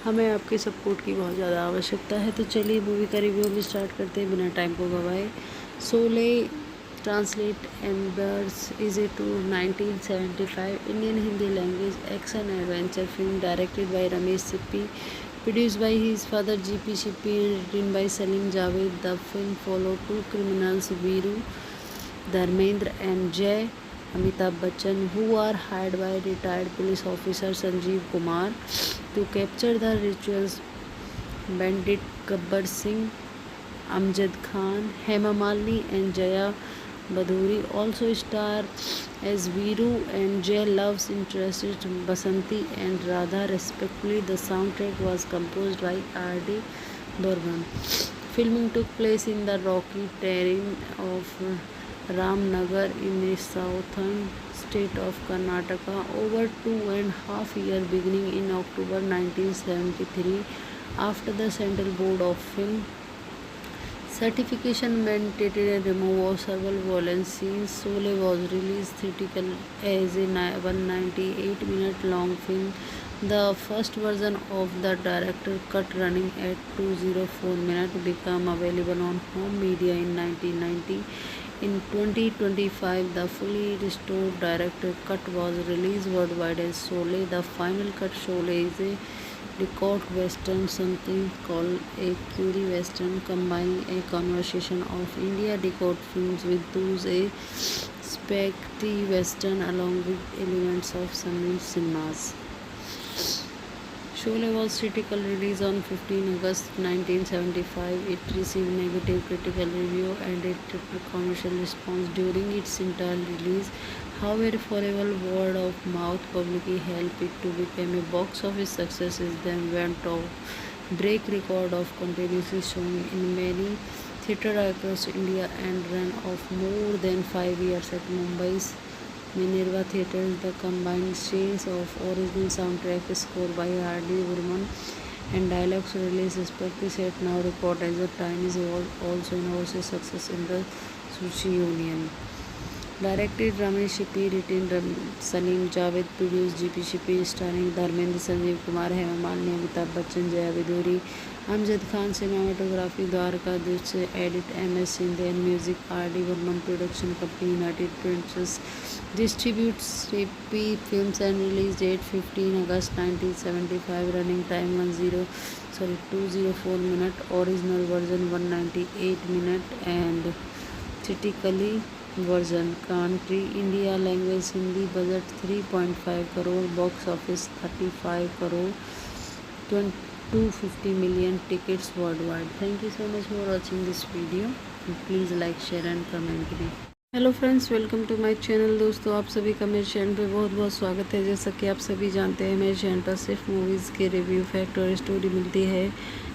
हमें आपके सपोर्ट की बहुत ज़्यादा आवश्यकता है। तो चलिए मूवी का रिव्यू भी स्टार्ट करते हैं बिना टाइम को गवाए। Sholay translate embers is a to 1975 Indian Hindi language action adventure film directed by Ramesh Sippy, produced by his father G.P. Shippy and written by Salim Javed. The film followed two criminals, Veeru, Dharmendra and Jay Amitabh Bachchan, who are hired by retired police officer Sanjeev Kumar to capture the rituals bandit Gabbar Singh. Amjad Khan, Hema Malini and Jaya Baduri also star as Veeru and Jay love's interests Basanti and Radha respectively. The soundtrack was composed by R.D. Burman. Filming took place in the rocky terrain of Ramnagar in the southern state of Karnataka, over 2.5 years beginning in October 1973 after the Central Board of Film Certification mandated a removal of several violent scenes. Sole was released theatrical as a 198-minute long film. The first version of the director cut, running at 204 minutes, became available on home media in 1990. In 2025, the fully restored director cut was released worldwide as Sole. The final cut, Sole, is a record western, something called a Curie western, combining a conversation of India record films with those a spaghetti western along with elements of some cinemas. Sholay was critical release on 15 August 1975. It received negative critical review and a commercial response during its entire release. However, forever word of mouth publicly helped it to become a box office success. It then went on break record of continuously showing in many theatres across India and ran of more than 5 years at Mumbai's Minerva Theatres. The combined strains of original soundtrack score by R.D. Burman and dialogues released respectively set now record as a tiny was also an overseas success in the Sushi Union. Directed Ramesh Shippy, written Salim Javed, produced GP Shippy, starring Dharmendra, Sanjeev Kumar, Hema Malini, Amitabh Bachchan, Jaya Viduri, Amjad Khan. Cinematography Dwarkadhish, edit MS Shinde, and music R.D. Burman. Production company United Pictures distributes Shippy Films and release date 15 August 1975. Running time 204 minutes. Original version 198 minutes and theatrically version. Country India. Language Hindi. Budget 3.5 crore. Box office 35 crore. 250 million tickets worldwide. Thank you so much for watching this video. Please like, share and comment करें. Hello friends, welcome to my channel. दोस्तों, आप सभी का मेरे channel पे बहुत बहुत स्वागत है। जैसा कि आप सभी जानते हैं, मेरे चैनल पर सिर्फ मूवीज़ के रिव्यू, फैक्ट और स्टोरी मिलती है,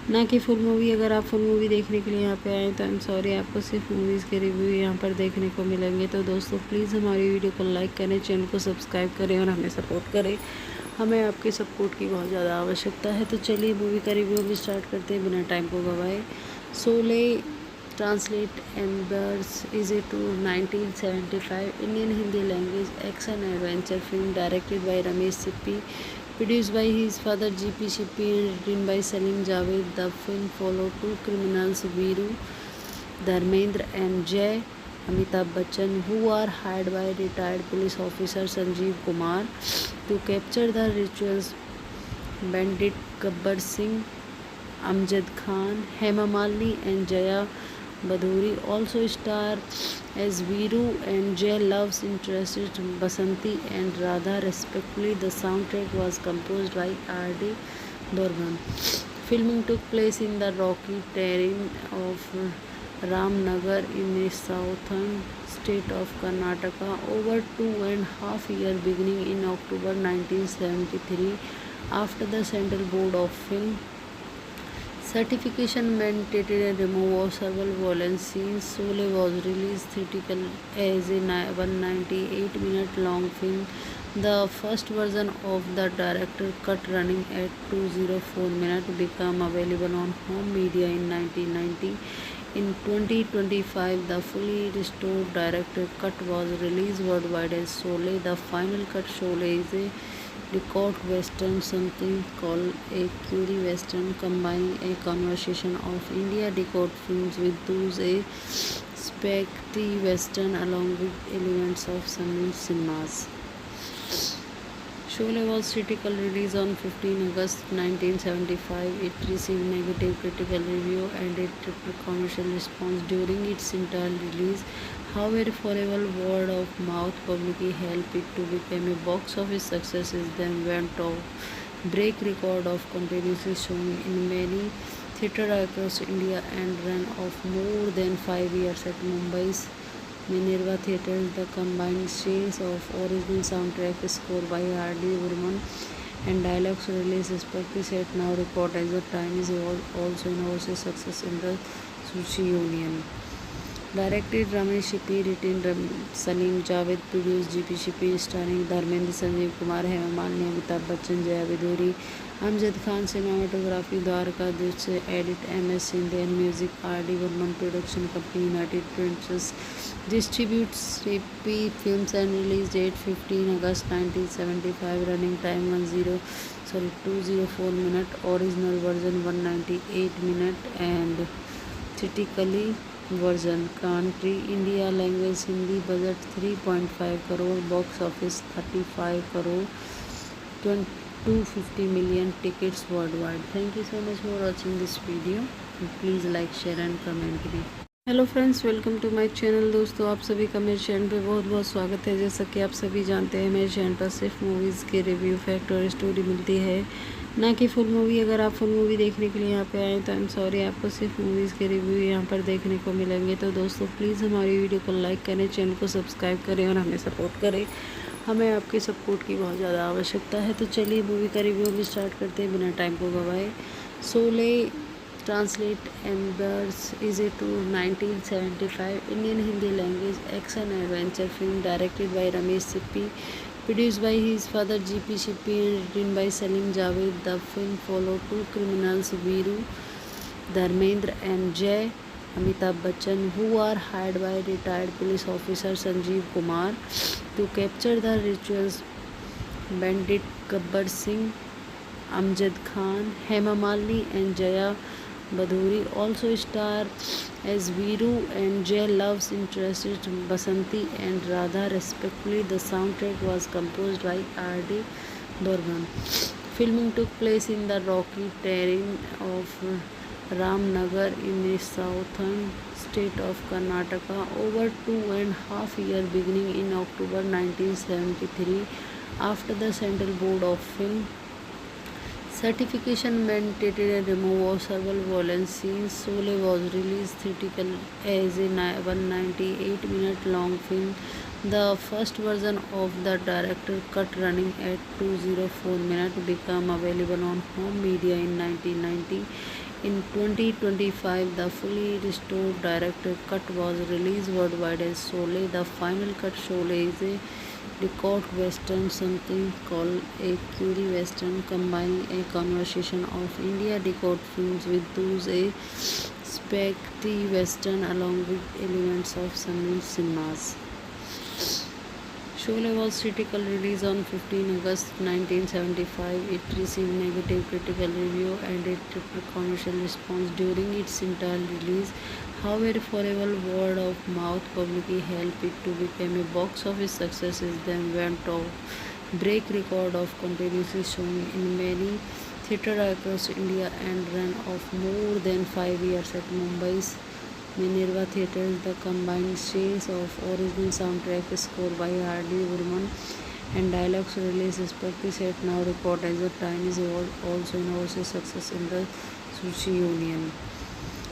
ना कि फुल मूवी। अगर आप फुल मूवी देखने के लिए यहाँ पे आए तो आई एम सॉरी, आपको सिर्फ मूवीज़ के रिव्यू यहाँ पर देखने को मिलेंगे। तो दोस्तों, प्लीज़ हमारी वीडियो को लाइक करें, चैनल को सब्सक्राइब करें और हमें सपोर्ट करें। हमें आपके सपोर्ट की बहुत ज़्यादा आवश्यकता है। तो चलिए मूवी का रिव्यू भी स्टार्ट करते हैं बिना टाइम को गवाए। सोले Translate Embers is a 1975 Indian Hindi language action adventure film directed by Ramesh Sippy, produced by his father G.P. Sippy and written by Salim Javed. The film followed two criminals, Veeru, Dharmendra and Jay Amitabh Bachchan, who are hired by retired police officer Sanjeev Kumar to capture the rituals bandit Gabbar Singh. Amjad Khan, Hema Malini and Jaya Baduri also star as Veeru and Jay love's interest Basanti and Radha respectively. The soundtrack was composed by R.D. Burman. Filming took place in the rocky terrain of Ramnagar in the southern state of Karnataka. Over 2.5 years beginning in October 1973 after the Central Board of Film Certification mandated a removal of several violent scenes. Sole was released theatrical as a 198-minute long film. The first version of the director cut, running at 204 minutes, became available on home media in 1990. In 2025, the fully restored director cut was released worldwide as Sole. The final cut, Sole, is a record western, something called a Curie western, combining a conversation of India record films with those a spaghetti western along with elements of some cinemas. Sholay was critical release on 15 August 1975. It received negative critical review and a commercial response during its entire release. However, forever word of mouth publicly helped it to become a box office success. It then went on break record of continuously showing in many theatres across India and ran of more than 5 years at Mumbai's Minerva Theatres. The combined strains of original soundtrack score by R.D. Burman and dialogues released respectively set now record as a tiny was also an overseas success in the Sushi Union. Directed Ramesh Shippy, written Salim Javed, produced GP Shippy, starring Dharmendra, Sanjeev Kumar, Hema Malini, Amitabh Bachchan, Jaya Viduri, Amjad Khan, cinematography Dwarka Dusche, edit MS Shinde, and music RD Burman, production company United Pictures, distributes Shippy Films and release date 15 August 1975, running time 204 minute, original version 198 minute, and critically version country India language Hindi, budget 3.5 crore, box office 35 crore, 250 million tickets worldwide. Thank you so much for watching this video. Please like, share and comment me. Hello friends, welcome to my channel. दोस्तों, आप सभी का मेरे channel पे बहुत बहुत स्वागत है। जैसा कि आप सभी जानते हैं, मेरे चैनल पर सिर्फ मूवीज़ के रिव्यू, फैक्ट और स्टोरी मिलती है, ना कि फुल मूवी। अगर आप फुल मूवी देखने के लिए यहाँ पे आए तो आई एम सॉरी, आपको सिर्फ मूवीज़ के रिव्यू यहाँ पर देखने को मिलेंगे। तो दोस्तों, प्लीज़ हमारी वीडियो को लाइक करें, चैनल को सब्सक्राइब करें और हमें सपोर्ट करें। हमें आपके सपोर्ट की बहुत ज़्यादा आवश्यकता है। तो चलिए मूवी का रिव्यू भी स्टार्ट करते हैं बिना टाइम को गवाए। Sholay Translate Embers is a 1975 Indian Hindi language action adventure film directed by Ramesh Sippy, produced by his father G.P. Sippy and written by Salim Javed. The film followed two criminals, Veeru, Dharmendra and Jay Amitabh Bachchan, who are hired by retired police officer Sanjeev Kumar to capture the rituals bandit Gabbar Singh. Amjad Khan, Hema Malini and Jaya Badhuri also star as Veeru and Jay love's interests Basanti and Radha respectively. The soundtrack was composed by R.D. Burman. Filming took place in the rocky terrain of Ramnagar in the southern state of Karnataka over 2.5 years, beginning in October 1973. After the Central Board of Film Certification mandated a removal of several violent scenes, Sole was released theatrically as a 198-minute long film. The first version of the director cut, running at 204 minutes, became available on home media in 1990. In 2025, the fully restored director cut was released worldwide as Sole. The final cut Sole is a record western, something called a Curie western, combining a conversation of India record films with those a spaghetti western along with elements of some cinemas. Sholay was critical release on 15 August 1975. It received negative critical review and a triple commercial response during its entire release. However, forever word of mouth publicly helped it to become a box office success. It then went to break record of continuously showing in many theatres across India and ran of more than 5 years at Mumbai's Minerva Theatres. The combined strains of original soundtrack score by R.D. Burman and dialogues release respectively set now record as a Chinese also an overseas success in the Sushi Union.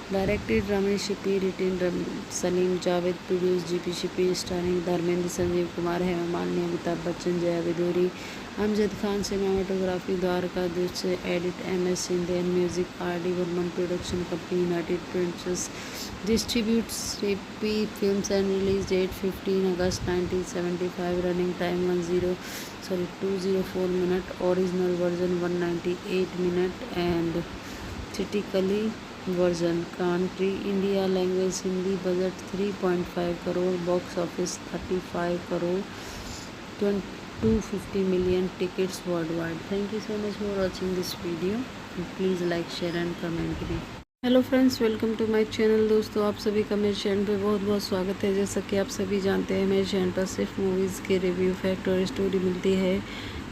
Directed Ramesh Shippy, written Salim Javed, produced GP Shippy, starring Dharmendra, Sanjeev Kumar, Hema Malini, Amitabh Bachchan, Jaya Viduri, Amjad Khan, cinematography Dwarka Dusche, edit MS Shinde, and music RD Burman, production company United Pictures, distributes Shippy Films and release date 15 August 1975, running time 204 minute, original version 198 minute, and critically version country India language Hindi, budget 3.5 crore, box office 35 crore, 250 million tickets worldwide. Thank you so much for watching this video. Please like, share and comment me. Hello friends, welcome to my channel. दोस्तों, आप सभी का मेरे channel पे बहुत बहुत स्वागत है। जैसा कि आप सभी जानते हैं, मेरे चैनल पर सिर्फ मूवीज़ के रिव्यू, फैक्ट और स्टोरी मिलती है,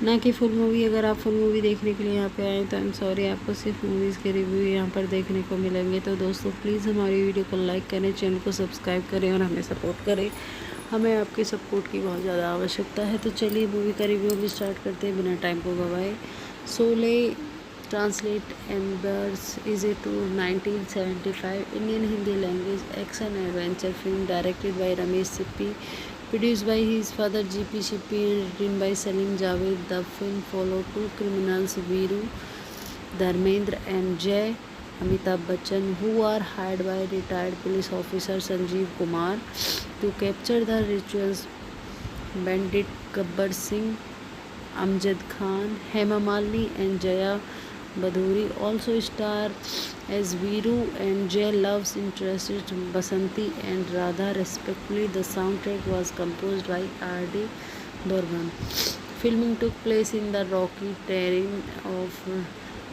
ना कि फुल मूवी। अगर आप फुल मूवी देखने के लिए यहाँ पे आए तो आई एम सॉरी, आपको सिर्फ मूवीज़ के रिव्यू यहाँ पर देखने को मिलेंगे। तो दोस्तों, प्लीज़ हमारी वीडियो को लाइक करें, चैनल को सब्सक्राइब करें और हमें सपोर्ट करें। हमें आपके सपोर्ट की बहुत ज़्यादा आवश्यकता है। तो चलिए मूवी का रिव्यू भी स्टार्ट करते हैं बिना टाइम को गवाए। Sholay Translate Embers is a 1975 Indian Hindi language action adventure film directed by Ramesh Sippy, produced by his father G.P. Sippy and written by Salim Javed. The film followed two criminals, Veeru, Dharmendra and Jay Amitabh Bachchan, who are hired by retired police officer Sanjeev Kumar to capture the rituals bandit Gabbar Singh, Amjad Khan, Hema Malini and Jaya Baduri also star as Viru and Jay Love's interest Basanti and Radha respectively. The soundtrack was composed by R.D. Burman. Filming took place in the rocky terrain of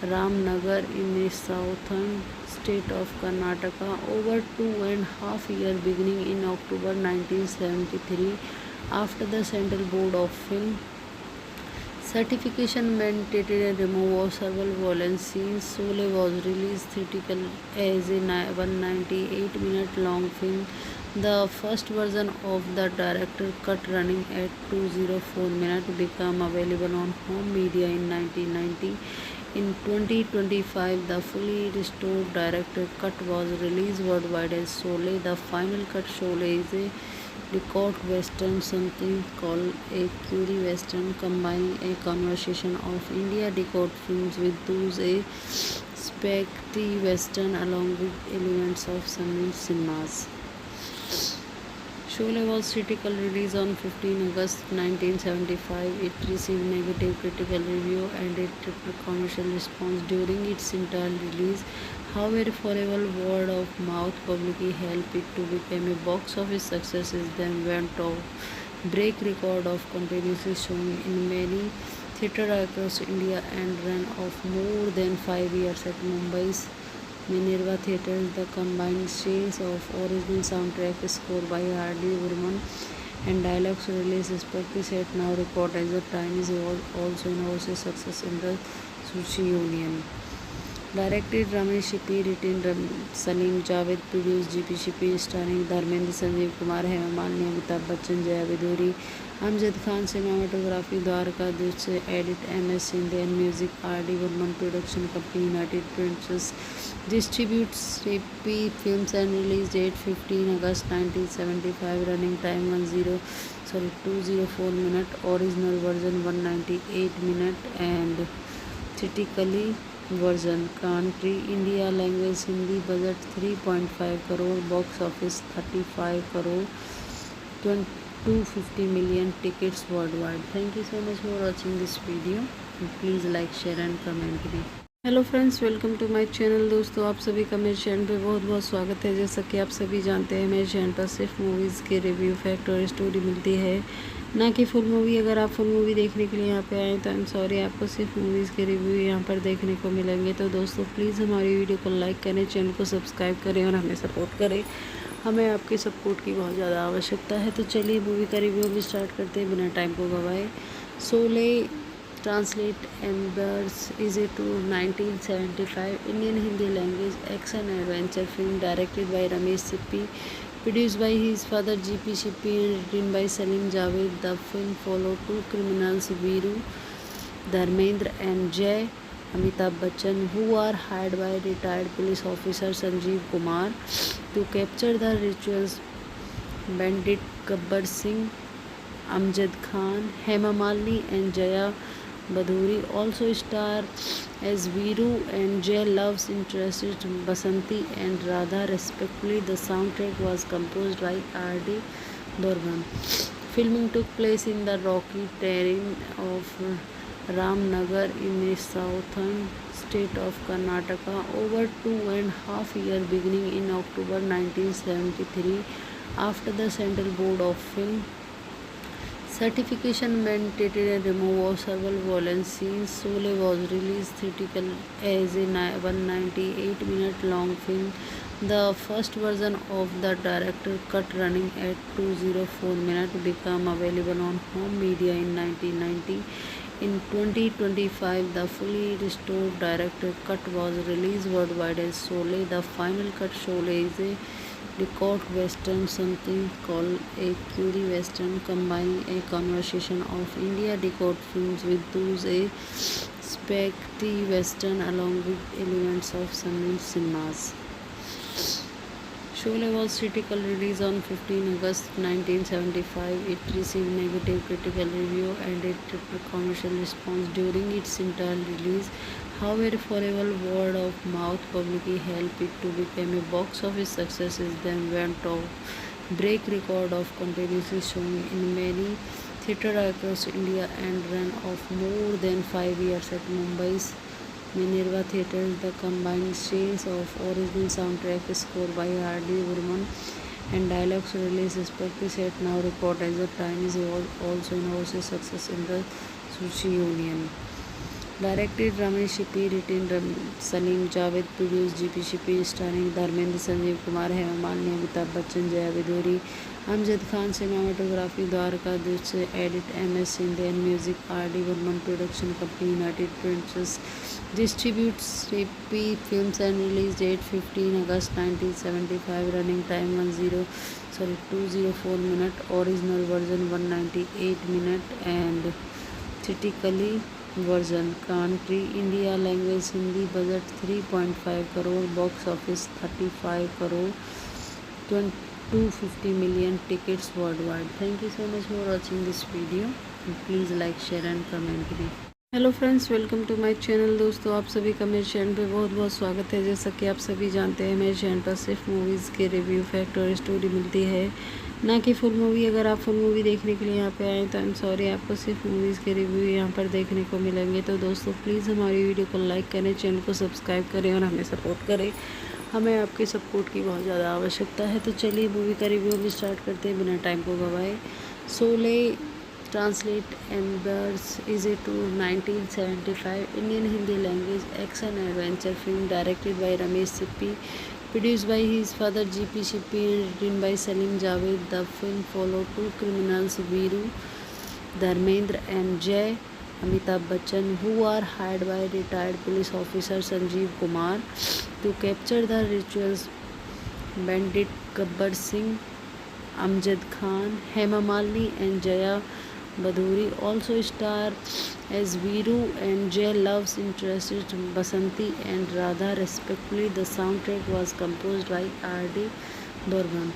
Ramnagar in the southern state of Karnataka over 2.5 years beginning in October 1973 after the Central Board of Film certification mandated a removal of several violent scenes. Sole was released theatrically as a 198-minute long film. The first version of the director cut running at 204 minutes became available on home media in 1990. In 2025, the fully restored director cut was released worldwide as Sole. The final cut Sole is a record western, something called a Curie western, combining a conversation of India record films with those a spaghetti western along with elements of some cinemas. Sholay was critical release on 15 August 1975. It received negative critical review and a triple commercial response during its entire release. However, forever word of mouth publicly helped it to become a box office success. It then went to break record of continuously showing in many theatres across India and ran of more than 5 years at Mumbai's Minerva Theatres. The combined scenes of original soundtrack score by R.D. Burman and dialogues released respectively set now record as the Chinese was also an overseas success in the Sushi Union. Directed Ramesh Shippy, written Salim Javed, produced GP Shippy, starring Dharmendra, Sanjeev Kumar, Hema Malini, Amitabh Bachchan, Jaya Viduri, Amjad Khan. Cinematography Dwarka Dusche, edit MS Shinde and music R.D. Burman. Production company United Pictures distributes Shippy Films and release date 15 August 1975. Running time 204 minute. Original version 198 minute and theatrically version country India language Hindi budget 3.5 crore box office 35 crore 250 million tickets worldwide. Thank you so much for watching this video. Please like share and comment me. Hello friends, welcome to my channel. दोस्तों, आप सभी का मेरे channel पे बहुत बहुत स्वागत है। जैसा कि आप सभी जानते हैं, मेरे चैनल पर सिर्फ मूवीज़ के रिव्यू, फैक्ट और स्टोरी मिलती है, ना कि फुल मूवी। अगर आप फुल मूवी देखने के लिए यहाँ पे आए तो आई एम सॉरी, आपको सिर्फ मूवीज़ के रिव्यू यहाँ पर देखने को मिलेंगे। तो दोस्तों, प्लीज़ हमारी वीडियो को लाइक करें, चैनल को सब्सक्राइब करें और हमें सपोर्ट करें। हमें आपके सपोर्ट की बहुत ज़्यादा आवश्यकता है। तो चलिए मूवी का रिव्यू भी स्टार्ट करते हैं बिना टाइम को गवाए। Sholay Translate Embers is a 1975 Indian Hindi language action adventure film directed by Ramesh Sippy, produced by his father G.P. Sippy and written by Salim Javed. The film followed two criminals, Viru, Dharmendra and Jay Amitabh Bachchan, who are hired by retired police officer Sanjeev Kumar to capture the rituals bandit Gabbar Singh, Amjad Khan, Hema Malini and Jaya Baduri also star as Viru and Jay Love's interest Basanti and Radha respectively. The soundtrack was composed by R.D. Burman. Filming took place in the rocky terrain of Ramnagar in the southern state of Karnataka over 2.5 years beginning in October 1973 after the Central Board of Film certification mandated a removal of several violent scenes. Sole was released theatrically as a 198-minute long film. The first version of the director cut running at 204 minutes became available on home media in 1990. In 2025, the fully restored director cut was released worldwide as Sole. The final cut Sole is a record western, something called a Curie western, combining a conversation of India record films with those a spaghetti western along with elements of some cinemas. Sholay was critical release on 15 August 1975. It received negative critical review and a triple commercial response during its entire release. However, forever word of mouth publicly helped it to become a box office success. It then went on break record of continuously showing in many theatres across India and ran of more than 5 years at Mumbai's Minerva Theatres. The combined sales of original soundtrack score by R.D. Burman and dialogues released respectively set now record as the Chinese was also an overseas success in the Sushi Union. Directed Ramesh Shippy, written Salim Javed, produced GP Shippy, starring Dharmendra, Sanjeev Kumar, Hema Malini, Amitabh Bachchan, Jaya Viduri, Amjad Khan, cinematography Dwarka Dusche, edit MS Sindhi and music R.D. Burman, production company United Pictures, distributes Shippy Films and release date 15 August 1975, running time 204 minute, original version 198 minute and theatrically version country India language Hindi budget 3.5 crore box office 35 crore 250 million tickets worldwide. Thank you so much for watching this video. Please like share and comment me. Hello friends, welcome to my channel. दोस्तों, आप सभी का मेरे channel पे बहुत बहुत स्वागत है। जैसा कि आप सभी जानते हैं, मेरे चैनल पर सिर्फ मूवीज़ के रिव्यू, फैक्ट और स्टोरी मिलती है, ना कि फुल मूवी। अगर आप फुल मूवी देखने के लिए यहाँ पे आएँ तो आई एम सॉरी, आपको सिर्फ मूवीज़ के रिव्यू यहाँ पर देखने को मिलेंगे। तो दोस्तों, प्लीज़ हमारी वीडियो को लाइक करें, चैनल को सब्सक्राइब करें और हमें सपोर्ट करें। हमें आपके सपोर्ट की बहुत ज़्यादा आवश्यकता है। तो चलिए मूवी का रिव्यू भी स्टार्ट करते हैं बिना टाइम को गवाए। Sholay Translate Embers is a 1975 Indian Hindi language action adventure film directed by Ramesh Sippy, produced by his father G.P. Sippy and written by Salim Javed. The film followed two criminals, Veeru, Dharmendra and Jay Amitabh Bachchan, who are hired by retired police officer Sanjeev Kumar to capture the rituals bandit Gabbar Singh. Amjad Khan, Hema Malini and Jaya Baduri also star as Veeru and Jay love's interests Basanti and Radha respectively. The soundtrack was composed by R.D. Burman.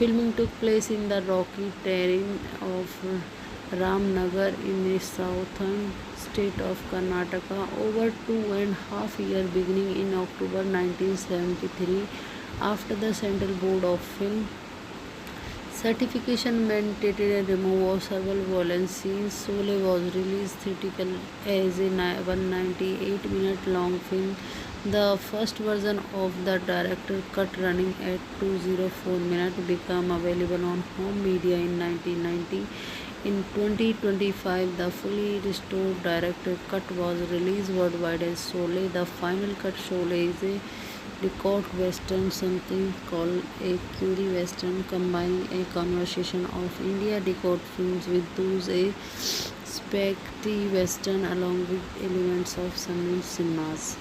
Filming took place in the rocky terrain of Ramnagar in the southern state of Karnataka over 2.5 years beginning in October 1973. After the Central Board of Film Certification mandated a removal of several violent scenes, Sole was released theatrically as a 198-minute long film. The first version of the director cut, running at 204 minutes, became available on home media in 1990. In 2025, the fully restored director cut was released worldwide as Sole. The final cut Sole is a record western, something called a Curie western, combining a conversation of India record films with those a spaghetti western along with elements of Sunny cinemas.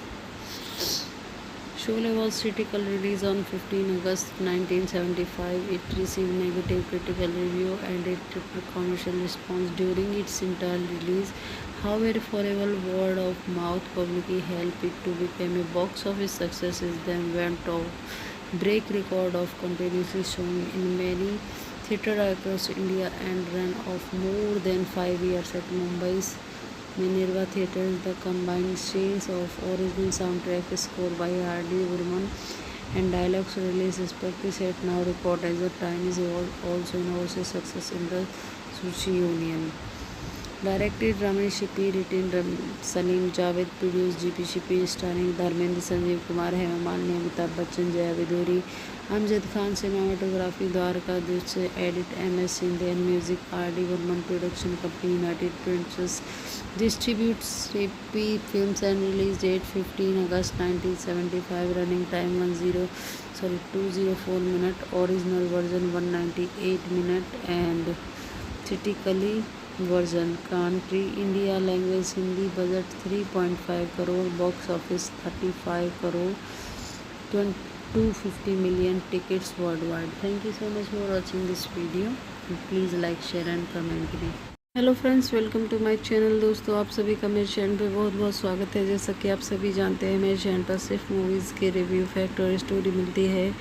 Sholay was critical release on 15 August 1975. It received negative critical review and a triple commercial response during its entire release. However, forever word of mouth publicly helped it to become a box office success. It then went on break record of continuously showing in many theatres across India and ran of more than 5 years at Mumbai's Minerva Theatres. The combined sales of original soundtrack score by R.D. Burman and dialogues released respectively set now record as the Chinese was also an overseas success in the Sushi Union. Directed Ramesh Shippy, written Salim Javed, produced GP Shippy, starring Dharmendra, Sanjeev Kumar, Hema Malini, Amitabh Bachchan, Jaya Viduri, Amjad Khan, cinematography Dwarka Dusche, edit MS Sindhi and music R.D. Burman, production company United Pictures, distributes Shippy Films and release date 15 August 1975, running time 204 minute, original version 198 minute and theatrically version country India language Hindi budget 3.5 crore box office 35 crore 250 million tickets worldwide. Thank you so much for watching this video. Please like share and comment me. Hello friends, welcome to my channel. दोस्तों, आप सभी का मेरे channel पे बहुत बहुत स्वागत है। जैसा कि आप सभी जानते हैं, मेरे चैनल पर सिर्फ मूवीज़ के रिव्यू, फैक्ट और स्टोरी मिलती है,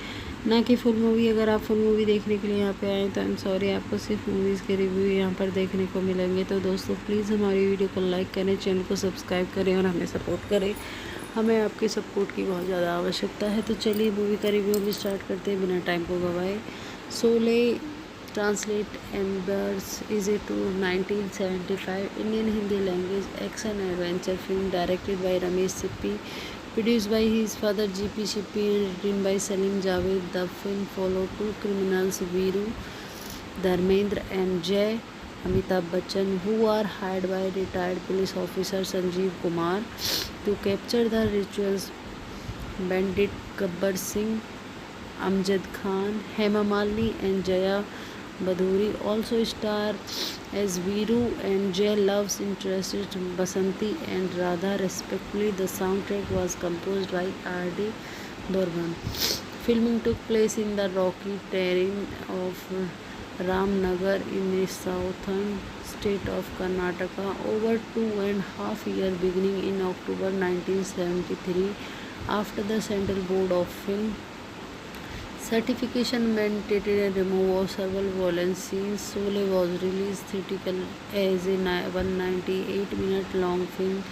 ना कि फुल मूवी। अगर आप फुल मूवी देखने के लिए यहाँ पे आएँ तो आई एम सॉरी, आपको सिर्फ मूवीज़ के रिव्यू यहाँ पर देखने को मिलेंगे। तो दोस्तों, प्लीज़ हमारी वीडियो को लाइक करें, चैनल को सब्सक्राइब करें और हमें सपोर्ट करें। हमें आपके सपोर्ट की बहुत ज़्यादा आवश्यकता है। तो चलिए मूवी का रिव्यू भी स्टार्ट करते हैं बिना टाइम को गवाए। Sholay Translate Embers is a 1975 Indian Hindi language action adventure film directed by Ramesh Sippy, produced by his father G.P. Sippy and written by Salim Javed. The film followed two criminals, Veeru, Dharmendra and Jay Amitabh Bachchan, who are hired by retired police officer Sanjeev Kumar to capture the rituals bandit Gabbar Singh. Amjad Khan, Hema Malini and Jaya Baduri also star as Veeru and Jay love's interests Basanti and Radha respectively. The soundtrack was composed by R.D. Burman. Filming took place in the rocky terrain of Ramnagar in the southern state of Karnataka over 2.5 years beginning in October 1973 after the Central Board of Film Certification mandated a removal of several violent scenes. Sole was released theatrically as a 198-minute long film,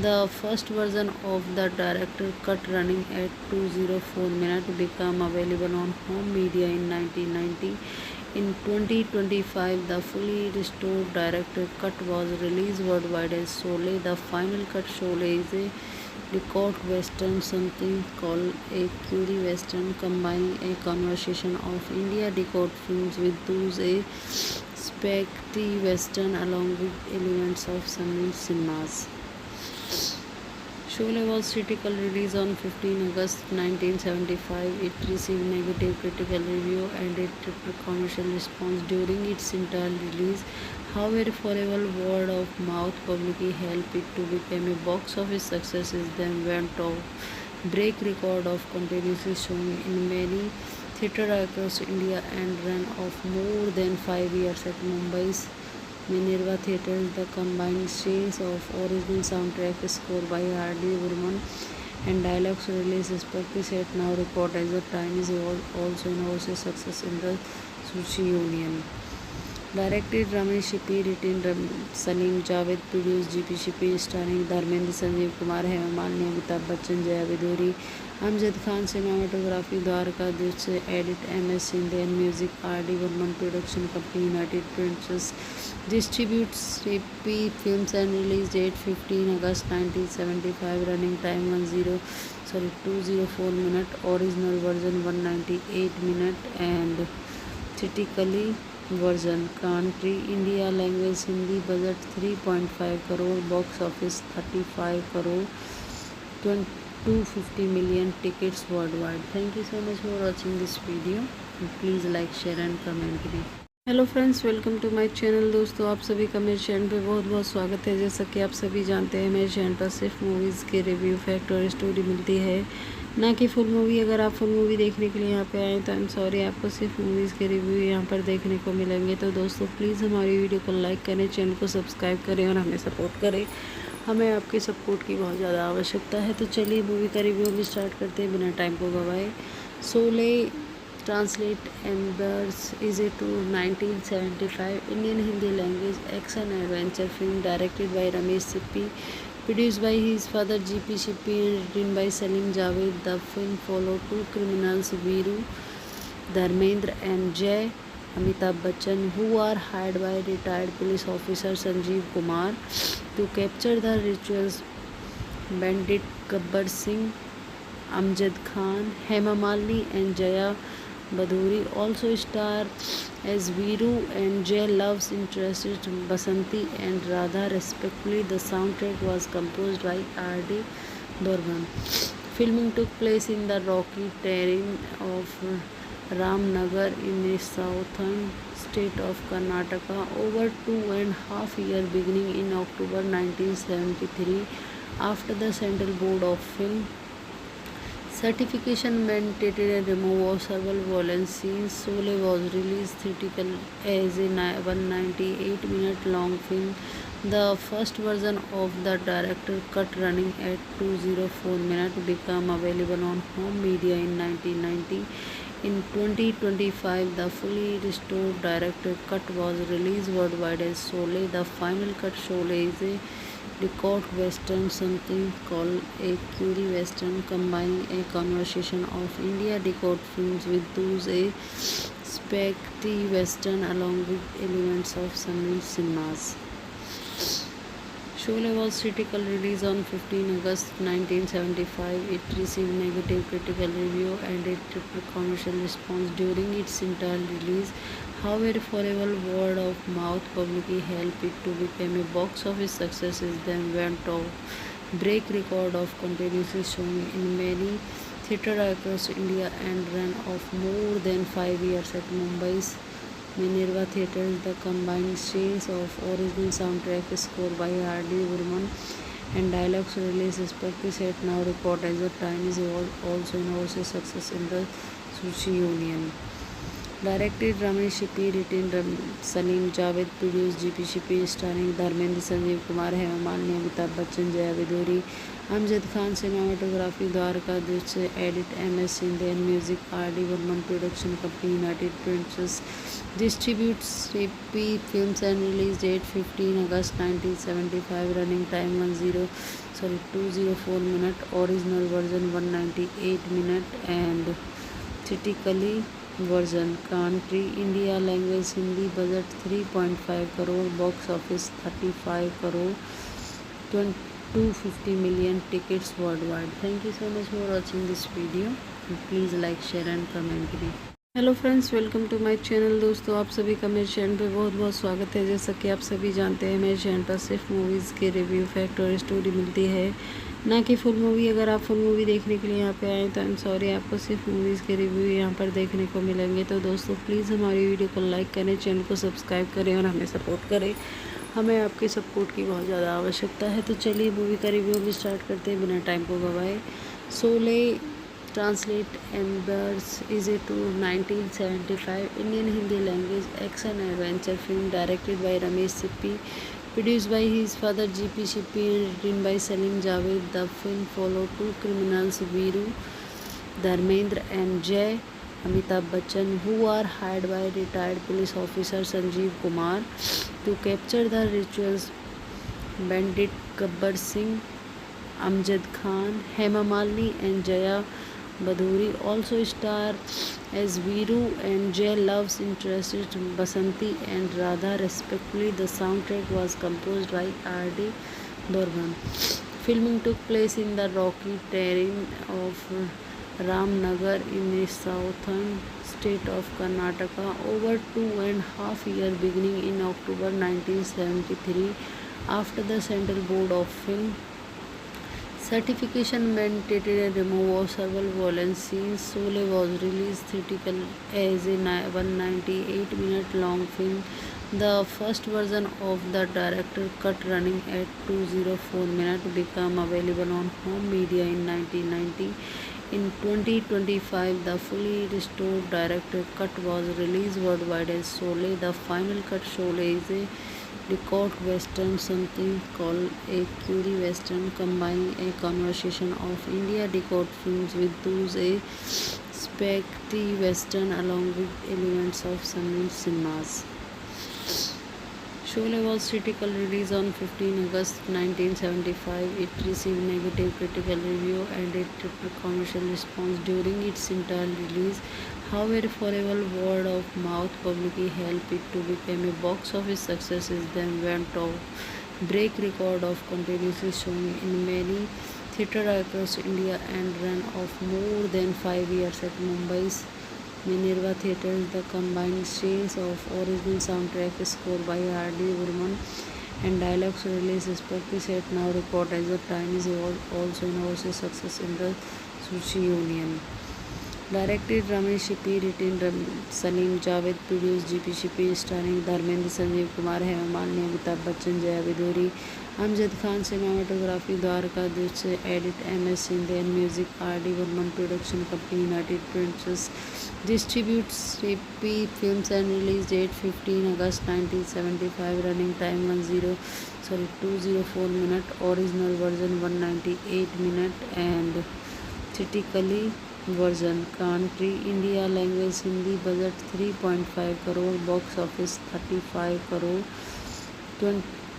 the first version of the director cut running at 204 minutes, became available on home media in 1990. In 2025, the fully restored director cut was released worldwide as Sole. The final cut Sole is a record western, something called a Curie western, combining a conversation of India record films with those a spaghetti western along with elements of some cinemas. Sholay was critical release on 15 August 1975. It received negative critical review and a triple commercial response during its entire release. However, forever word of mouth publicly helped it to become a box office success. It then went on break record of continuously showing in many theatres across India and ran of more than 5 years at Mumbai's Minerva Theatres. The combined strains of original soundtrack score by R.D. Burman and dialogues released respectively set now record as the Chinese was also an overseas success in the Sushi Union. Directed Ramesh Sippy, written Salim Javed, produced G.P. Sippy, starring Dharmendra, Sanjeev Kumar, Hema Malini, Amitabh Bachchan, Jaya Viduri, Amjad Khan. Cinematography Dwarka Dusche, edit M.S. Shinde, and music R.D. Burman. Production company United Pictures distributes Sippy Films and release date 15 August 1975. Running time 204 minutes. Original version 198 minutes and theatrically version. Country India, language Hindi, budget 3.5 crore, box office 35 crore, 250 million tickets worldwide. Thank you so much for watching this video. Please like, share and comment me. Hello friends, welcome to my channel. दोस्तों, आप सभी का मेरे channel पे बहुत बहुत स्वागत है। जैसा कि आप सभी जानते हैं, मेरे चैनल पर सिर्फ मूवीज़ के रिव्यू, फैक्ट और स्टोरी मिलती है, ना कि फुल मूवी। अगर आप फुल मूवी देखने के लिए यहाँ पे आएँ तो आई एम सॉरी, आपको सिर्फ मूवीज़ के रिव्यू यहाँ पर देखने को मिलेंगे। तो दोस्तों, प्लीज़ हमारी वीडियो को लाइक करें, चैनल को सब्सक्राइब करें और हमें सपोर्ट करें। हमें आपके सपोर्ट की बहुत ज़्यादा आवश्यकता है। तो चलिए मूवी का रिव्यू भी स्टार्ट करते हैं बिना टाइम को गवाए। Sholay Translate Embers is a 1975 Indian Hindi language action adventure film directed by Ramesh Sippy, produced by his father G.P. Sippy and written by Salim Javed. The film followed two criminals, Veeru, Dharmendra and Jay Amitabh Bachchan, who are hired by retired police officer Sanjeev Kumar to capture the rituals bandit Gabbar Singh. Amjad Khan, Hema Malini and Jaya Baduri also star as Veeru and Jay love's interests Basanti and Radha respectively. The soundtrack was composed by R.D. Burman. Filming took place in the rocky terrain of Ramnagar in the southern state of Karnataka over 2.5 years beginning in October 1973 after the Central Board of Film Certification mandated a removal of several violent scenes. Sole was released theatrical as a 198-minute long film. The first version of the director cut, running at 204 minutes, became available on home media in 1990. In 2025, the fully restored director cut was released worldwide as Sole. The final cut, Sole, is a record western, something called a Curie western, combining a conversation of India record films with those a spaghetti western along with elements of Sunny cinemas. Sholay was critical release on 15 August 1975. It received negative critical review and a triple commercial response during its entire release. However, forever word of mouth publicly helped it to become a box office success. It then went to break record of continuously showing in many theatres across India and ran of more than 5 years at Mumbai's Minerva Theatres. The combined strains of original soundtrack score by R.D. Burman and dialogues released respectively set now record as a Chinese also an overseas success in the Sushi Union. Directed Ramesh Shippy, written Salim Javed, produced G.P. Shippy, starring Dharmendra, Sanjeev Kumar, Hema Malini, Amitabh Bachchan, Jaya Viduri, Amjad Khan. Cinematography Dwarka Dusche, edit MS Sindhi, and music R.D. Burman. Production company United Pictures distributes Shippy Films and release date 15 August 1975. Running time 204 minutes. Original version 198 minutes and theatrically version. Country India. Language Hindi. Budget 3.5 crore. Box office 35 crore. 250 million tickets worldwide. Thank you so much for watching this video. Please like, share and comment me. Hello friends, welcome to my channel. दोस्तों, आप सभी का मेरे channel पे बहुत बहुत स्वागत है। जैसा कि आप सभी जानते हैं, मेरे चैनल पर सिर्फ मूवीज़ के रिव्यू, फैक्ट और स्टोरी मिलती है, ना कि फुल मूवी। अगर आप फुल मूवी देखने के लिए यहाँ पे आए तो आई एम सॉरी, आपको सिर्फ मूवीज़ के रिव्यू यहाँ पर देखने को मिलेंगे। तो दोस्तों, प्लीज़ हमारी वीडियो को लाइक करें, चैनल को सब्सक्राइब करें और हमें सपोर्ट करें। हमें आपके सपोर्ट की बहुत ज़्यादा आवश्यकता है। तो चलिए मूवी का रिव्यू भी स्टार्ट करते हैं बिना टाइम को गवाए। सोले Translate Embers is a 1975 Indian Hindi language action adventure film directed by Ramesh Sippy, produced by his father G.P. Shippy and written by Salim Javed. The film followed two criminals, Veeru, Dharmendra and Jay Amitabh Bachchan, who are hired by retired police officer Sanjeev Kumar to capture the rituals bandit Gabbar Singh. Amjad Khan, Hema Malini and Jaya Baduri also star as Veeru and Jay love's interests Basanti and Radha respectively. The soundtrack was composed by R.D. Burman. Filming took place in the rocky terrain of Ramnagar in the southern state of Karnataka over 2.5 years, beginning in October 1973. After the Central Board of Film Certification mandated a removal of several violent scenes, Sole was released theatrical as a 198-minute long film. The first version of the director cut, running at 204 minutes, became available on home media in 1990. In 2025, the fully restored director cut was released worldwide as Sole. The final cut, Sole, is a record western, something called a Curie western, combining a conversation of India record films with those a spaghetti western along with elements of Sunny cinemas. Sholay was critical release on 15 August 1975. It received negative critical review and a triple commercial response during its entire release. However, forever word of mouth publicly helped it to become a box office success. It then went to break record of continuously showing in many theatres across India and ran of more than 5 years at Mumbai's Minerva Theatres. The combined strains of original soundtrack score by R.D. Burman and dialogues released respectively set now record as a Chinese also an overseas success in the Sushi Union. Directed Ramesh Shippy, written Salim Javed, produced G.P. Shippy, starring Dharmendra, Sanjeev Kumar, Hema Malini, Amitabh Bachchan, Jaya Viduri, Amjad Khan, cinematography Dwarka से edit MS Sindhe, and music RD Burman, production company United Pictures distributes Repi Films, and release date 15 August 1975, running time 204 minute, original version 198 minute, and theatrically version country India, language Hindi, budget 3.5 crore, box office 35 crore,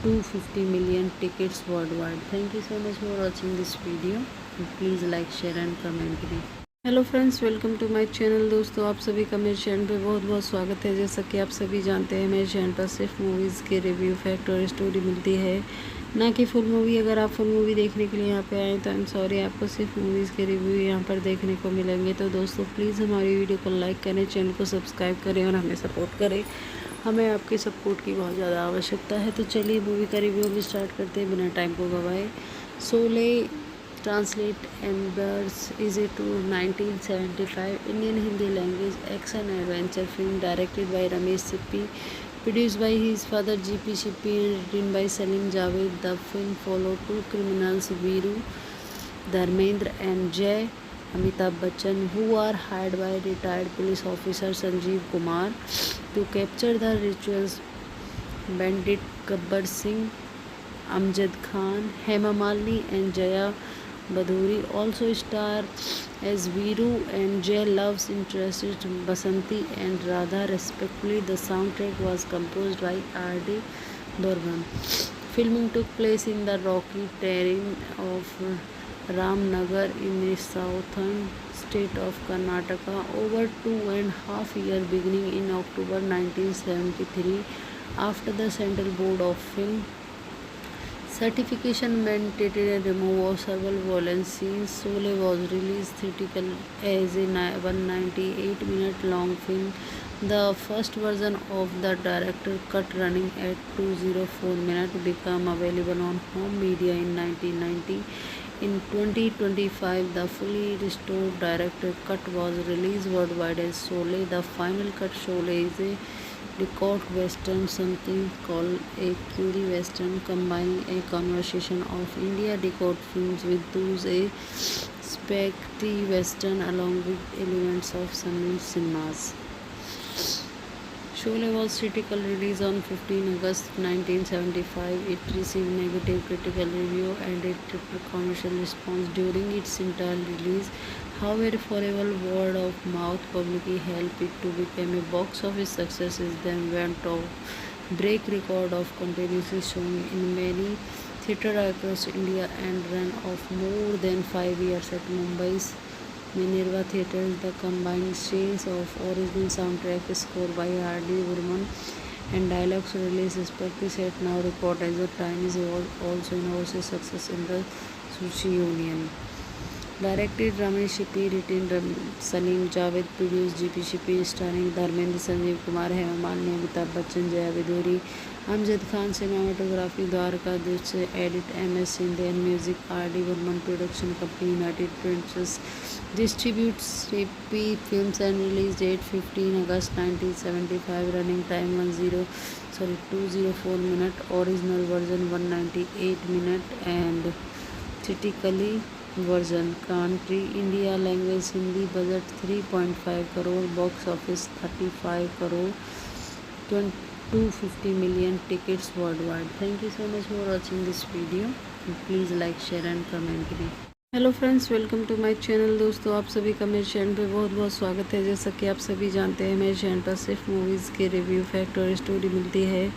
250 million tickets worldwide. Thank you so much for watching this video. Please like, share and comment me. Hello friends, welcome to my channel. दोस्तों, आप सभी का मेरे channel पे बहुत बहुत स्वागत है। जैसा कि आप सभी जानते हैं, मेरे चैनल पर सिर्फ मूवीज़ के रिव्यू, फैक्ट और स्टोरी मिलती है, ना कि फुल मूवी। अगर आप फुल मूवी देखने के लिए यहाँ पे आए तो आई एम सॉरी, आपको सिर्फ मूवीज़ के रिव्यू यहाँ पर देखने को मिलेंगे। तो दोस्तों, प्लीज़ हमारी वीडियो को लाइक करें, चैनल को सब्सक्राइब करें और हमें सपोर्ट करें। हमें आपके सपोर्ट की बहुत ज़्यादा आवश्यकता है। तो चलिए मूवी का रिव्यू भी स्टार्ट करते हैं बिना टाइम को गवाए। Sholay translate embers is a to 1975 Indian Hindi language action adventure film directed by Ramesh Sippy, produced by his father G.P. Shippy, and written by Salim Javed. The film followed two criminals, Veeru, Dharmendra and Jay Amitabh Bachchan, who are hired by retired police officer Sanjeev Kumar to capture the rituals bandit Gabbar Singh. Amjad Khan, Hema Malini and Jaya Baduri also star as Veeru and Jay love's interests Basanti and Radha respectively. The soundtrack was composed by R.D. Burman. Filming took place in the rocky terrain of Ramnagar in the southern state of Karnataka over 2.5 years, beginning in October 1973. After the Central Board of Film Certification mandated a removal of several violent scenes, Sole was released theatrically as a 198-minute long film. The first version of the director cut, running at 204 minutes, became available on home media in 1990. In 2025, the fully restored director cut was released worldwide as Sole. The final cut, Sole, is a record western, something called a Curie western, combining a conversation of India record films with those a spaghetti western along with elements of Sunil cinemas. Sholay was theatrical release on 15 August 1975. It received negative critical review and a triple commercial response during its entire release. However, forever word of mouth publicly helped it to become a box office success. It then went to break record of continuously showing in many theatres across India and ran of more than 5 years at Mumbai's Minerva Theatres. The combined sales of original soundtrack score by R.D. Burman and dialogues release respectively set now record as the time is also an overseas success in the Sushi Union. Directed Ramesh Shippy, written Salim Javed, produced G.P. Shippy, starring Dharmendra, Sanjeev Kumar, Hema Malini, Amitabh Bachchan, Jaya Baduri. Amjad Khan, cinematography Dwarka से edit MS Sindhe, and music R.D. Burman, production company United Pictures distributes Repi Films, and release date 15 August 1975, running time 204 minute, original version 198 minute, and theatrically version country India, language Hindi, budget 3.5 crore, box office 35 crore, 250 million tickets worldwide. Thank you so much for watching this video. Please like, share and comment me. Hello friends, welcome to my channel. दोस्तों, आप सभी का मेरे channel पे बहुत बहुत स्वागत है। जैसा कि आप सभी जानते हैं, मेरे चैनल पर सिर्फ मूवीज़ के रिव्यू, फैक्ट और स्टोरी मिलती है,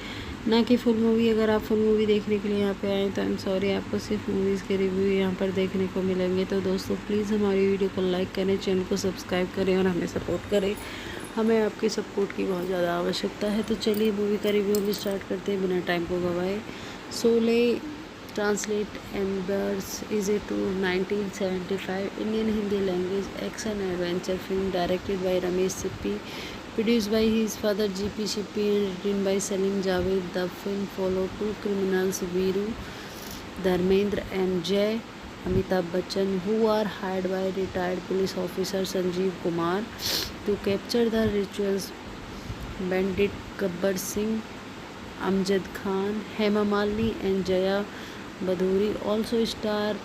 ना कि फुल मूवी। अगर आप फुल मूवी देखने के लिए यहाँ पे आए तो आई एम सॉरी, आपको सिर्फ मूवीज़ के रिव्यू यहाँ पर देखने को मिलेंगे। तो दोस्तों, प्लीज़ हमारी वीडियो को लाइक करें, चैनल को सब्सक्राइब करें और हमें सपोर्ट करें। हमें आपके सपोर्ट की बहुत ज़्यादा आवश्यकता है। तो चलिए मूवी का रिव्यू भी स्टार्ट करते हैं बिना टाइम को गवाए। Sholay translate embers is a to 1975 Indian Hindi language action adventure film directed by Ramesh Sippy, produced by his father G.P. Shippy, and written by Salim Javed. The film followed two criminals, Veeru, Dharmendra and Jay Amitabh Bachchan, who are hired by retired police officer Sanjeev Kumar to capture the rituals bandit Gabbar Singh. Amjad Khan, Hema Malini and Jaya Baduri also star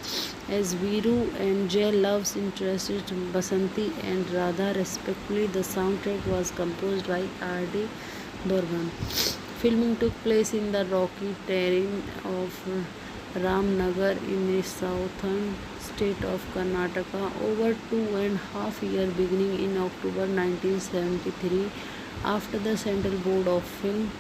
as Viru and Jay loves interested Basanti and Radha respectively. The soundtrack was composed by R.D. Burman. Filming took place in the rocky terrain of Ramnagar in the southern state of Karnataka over 2.5 years beginning in October 1973 after the Central Board of Film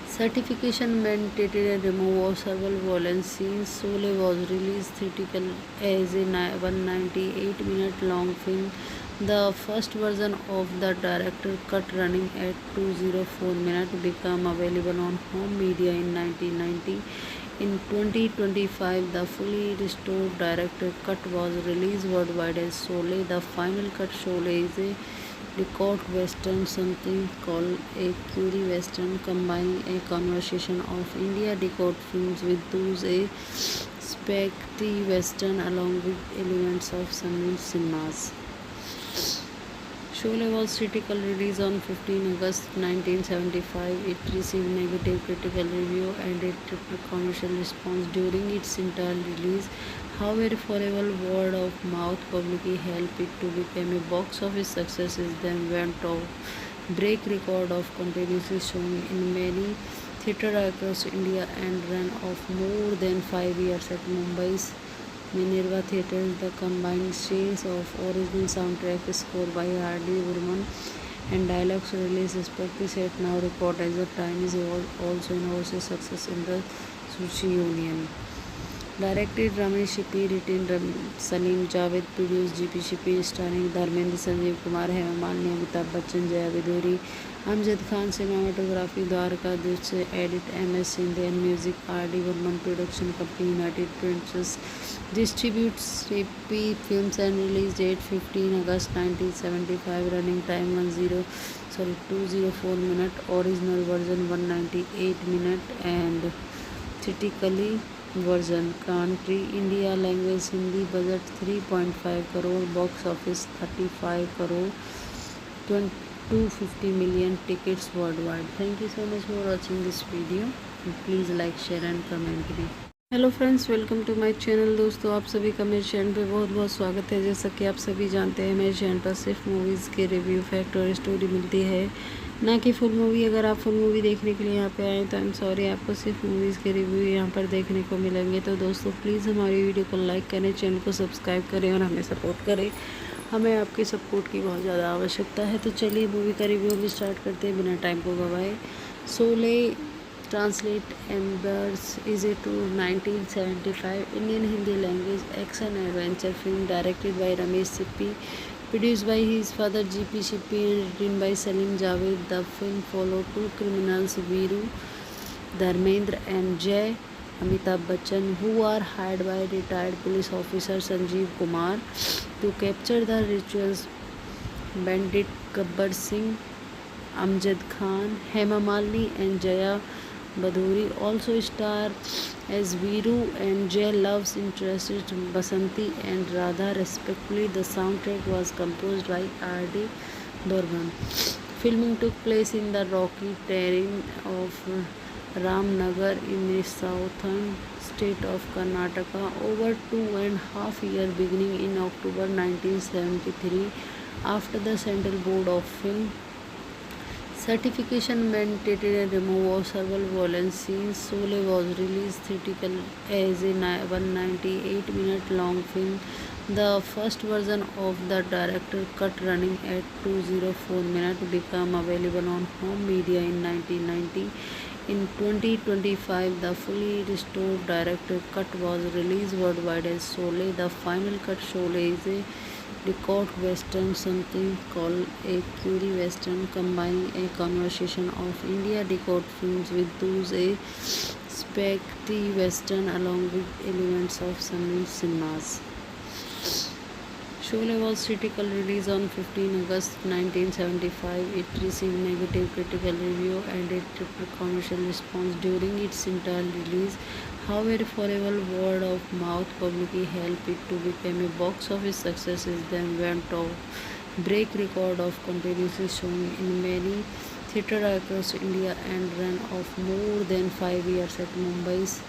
certification mandated a removal of several violent scenes. Sole was released theatrical as a 198-minute long film. The first version of the director cut running at 204 minutes became available on home media in 1990. In 2025, the fully restored director cut was released worldwide as Sole. The final cut Sole is a record western, something called a curie western, combining a conversation of India decor films with those a spaghetti western along with elements of Sunny cinemas. Sholay was critical release on 15 August 1975. It received negative critical review and a triple commercial response during its entire release. However, forever word of mouth publicly helped it to become a box office success. It then went on break record of continuously showing in many theatres across India and ran of more than 5 years at Mumbai's Minerva Theatres. The combined sales of original soundtrack score by R.D. Burman and dialogues release respectively set now record as the time is also an overseas success in the Sushi Union. Directed Ramesh Shippy, written Salim Javed, produced GP Shippy, starring Dharmendra, Sanjeev Kumar, Hema Malini, Amitabh Bachchan, Jaya Viduri, Amjad Khan, cinematography Dwarka Dusche, edit MS Sindhe, and music R.D. Burman, production company United Pictures, distributes Shippy Films and release date 15 August 1975, running time 204 minutes, original version 198 minutes, and theatrically version country India language Hindi budget 3.5 crore box office 35 crore 250 million tickets worldwide. Thank you so much for watching this video. Please like share and comment me. Hello friends, welcome to my channel. दोस्तों, आप सभी का मेरे channel पे बहुत बहुत स्वागत है। जैसा कि आप सभी जानते हैं, मेरे चैनल पर सिर्फ मूवीज़ के रिव्यू, फैक्ट और स्टोरी मिलती है, ना कि फुल मूवी। अगर आप फुल मूवी देखने के लिए यहाँ पे आएँ तो आई एम सॉरी, आपको सिर्फ मूवीज़ के रिव्यू यहाँ पर देखने को मिलेंगे। तो दोस्तों, प्लीज़ हमारी वीडियो को लाइक करें, चैनल को सब्सक्राइब करें और हमें सपोर्ट करें। हमें आपकी सपोर्ट की बहुत ज़्यादा आवश्यकता है। तो चलिए मूवी का रिव्यू भी स्टार्ट करते हैं बिना टाइम को गवाए। Sholay Translate Embers is a 1975 Indian Hindi language action adventure film directed by Ramesh Sippy, produced by his father G.P. Sippy and written by Salim Javed. The film followed two criminals, Viru, Dharmendra and Jay Amitabh Bachchan, who are hired by retired police officer Sanjeev Kumar to capture the rituals bandit Gabbar Singh. Amjad Khan, Hema Malini and Jaya Baduri also star as Viru and Jay loves interested Basanti and Radha respectively. The soundtrack was composed by R.D. Burman. Filming took place in the rocky terrain of Ramnagar in the southern state of Karnataka over 2.5 years beginning in October 1973 after the Central Board of Film certification mandated a removal of several violent scenes. Sole was released theatrical as a 198-minute long film. The first version of the director cut running at 204 minutes became available on home media in 1990. In 2025, the fully restored director cut was released worldwide as Sole. The final cut Sole is a record western, something called a curie western, combining a conversation of India decor films with those a spaghetti western along with elements of Sunny cinemas. Sholay was critical release on 15 August 1975. It received negative critical review and a triple commercial response during its entire release. However, forever word of mouth publicly helped it to become a box office success. It then went on break record of continuously showing in many theatres across India and ran of more than 5 years at Mumbai's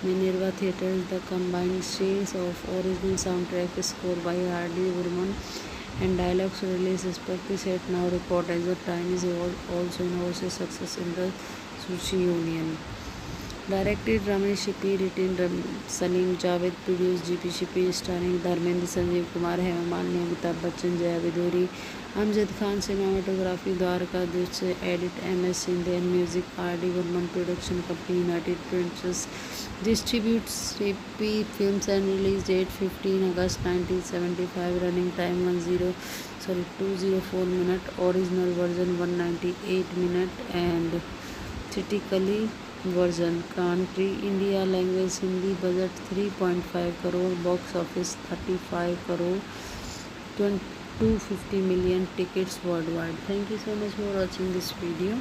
Minerva Theatres. The combined strains of original soundtrack score by R.D. Burman and dialogues release respectively set now record as the Chinese also enormous success in the Sushi Union. Directed Ramesh Shippy, written Salim Javed, produced GP Shippy, starring Dharmendra, Sanjeev Kumar, Hema Malini, Amitabh Bachchan, Jaya Viduri, Amjad Khan. Cinematography Dwarkadhish, edit MS Sindhi, and music R.D. Burman. Production company United Pictures distributes Shippy Films and release date 15 August 1975. Running time 204 minute. Original version 198 minute and theatrically version. Country India. Language Hindi. Budget 3.5 crore. Box office 35 crore. 250 million tickets worldwide. Thank you so much for watching this video.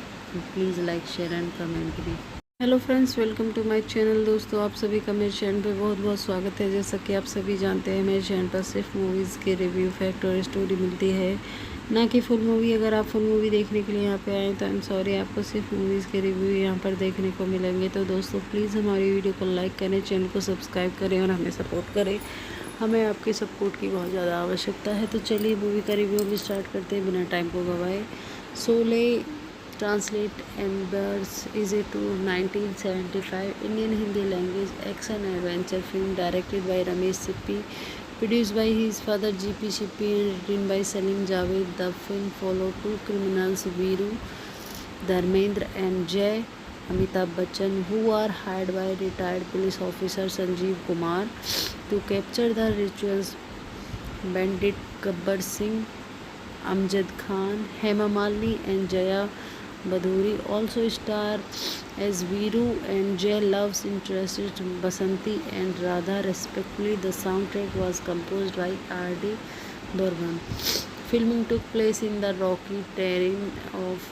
Please like, share and comment me. Hello friends, welcome to my channel. दोस्तों, आप सभी का मेरे channel पे बहुत बहुत स्वागत है। जैसा कि आप सभी जानते हैं, मेरे चैनल पर सिर्फ मूवीज़ के रिव्यू, फैक्ट और स्टोरी मिलती है, ना कि फुल मूवी। अगर आप फुल मूवी देखने के लिए यहाँ पे आएँ तो आई एम सॉरी, आपको सिर्फ मूवीज़ के रिव्यू यहाँ पर देखने को मिलेंगे। तो दोस्तों, प्लीज़ हमारी वीडियो को लाइक करें, चैनल को सब्सक्राइब करें और हमें सपोर्ट करें। हमें आपके सपोर्ट की बहुत ज़्यादा आवश्यकता है। तो चलिए मूवी का रिव्यू भी स्टार्ट करते हैं बिना टाइम को गवाए। Sholay Translate Embers is a 1975 Indian Hindi language action adventure film directed by Ramesh Sippy, produced by his father G.P. Sippy and written by Salim Javed. The film followed two criminals, Veeru, Dharmendra and Jay Amitabh Bachchan, who are hired by retired police officer Sanjeev Kumar to capture the rituals bandit Gabbar Singh. Amjad Khan, Hema Malini and Jaya Baduri also star as Veeru and Jay loves interested Basanti and Radha respectively. The soundtrack was composed by R.D. Burman. Filming took place in the rocky terrain of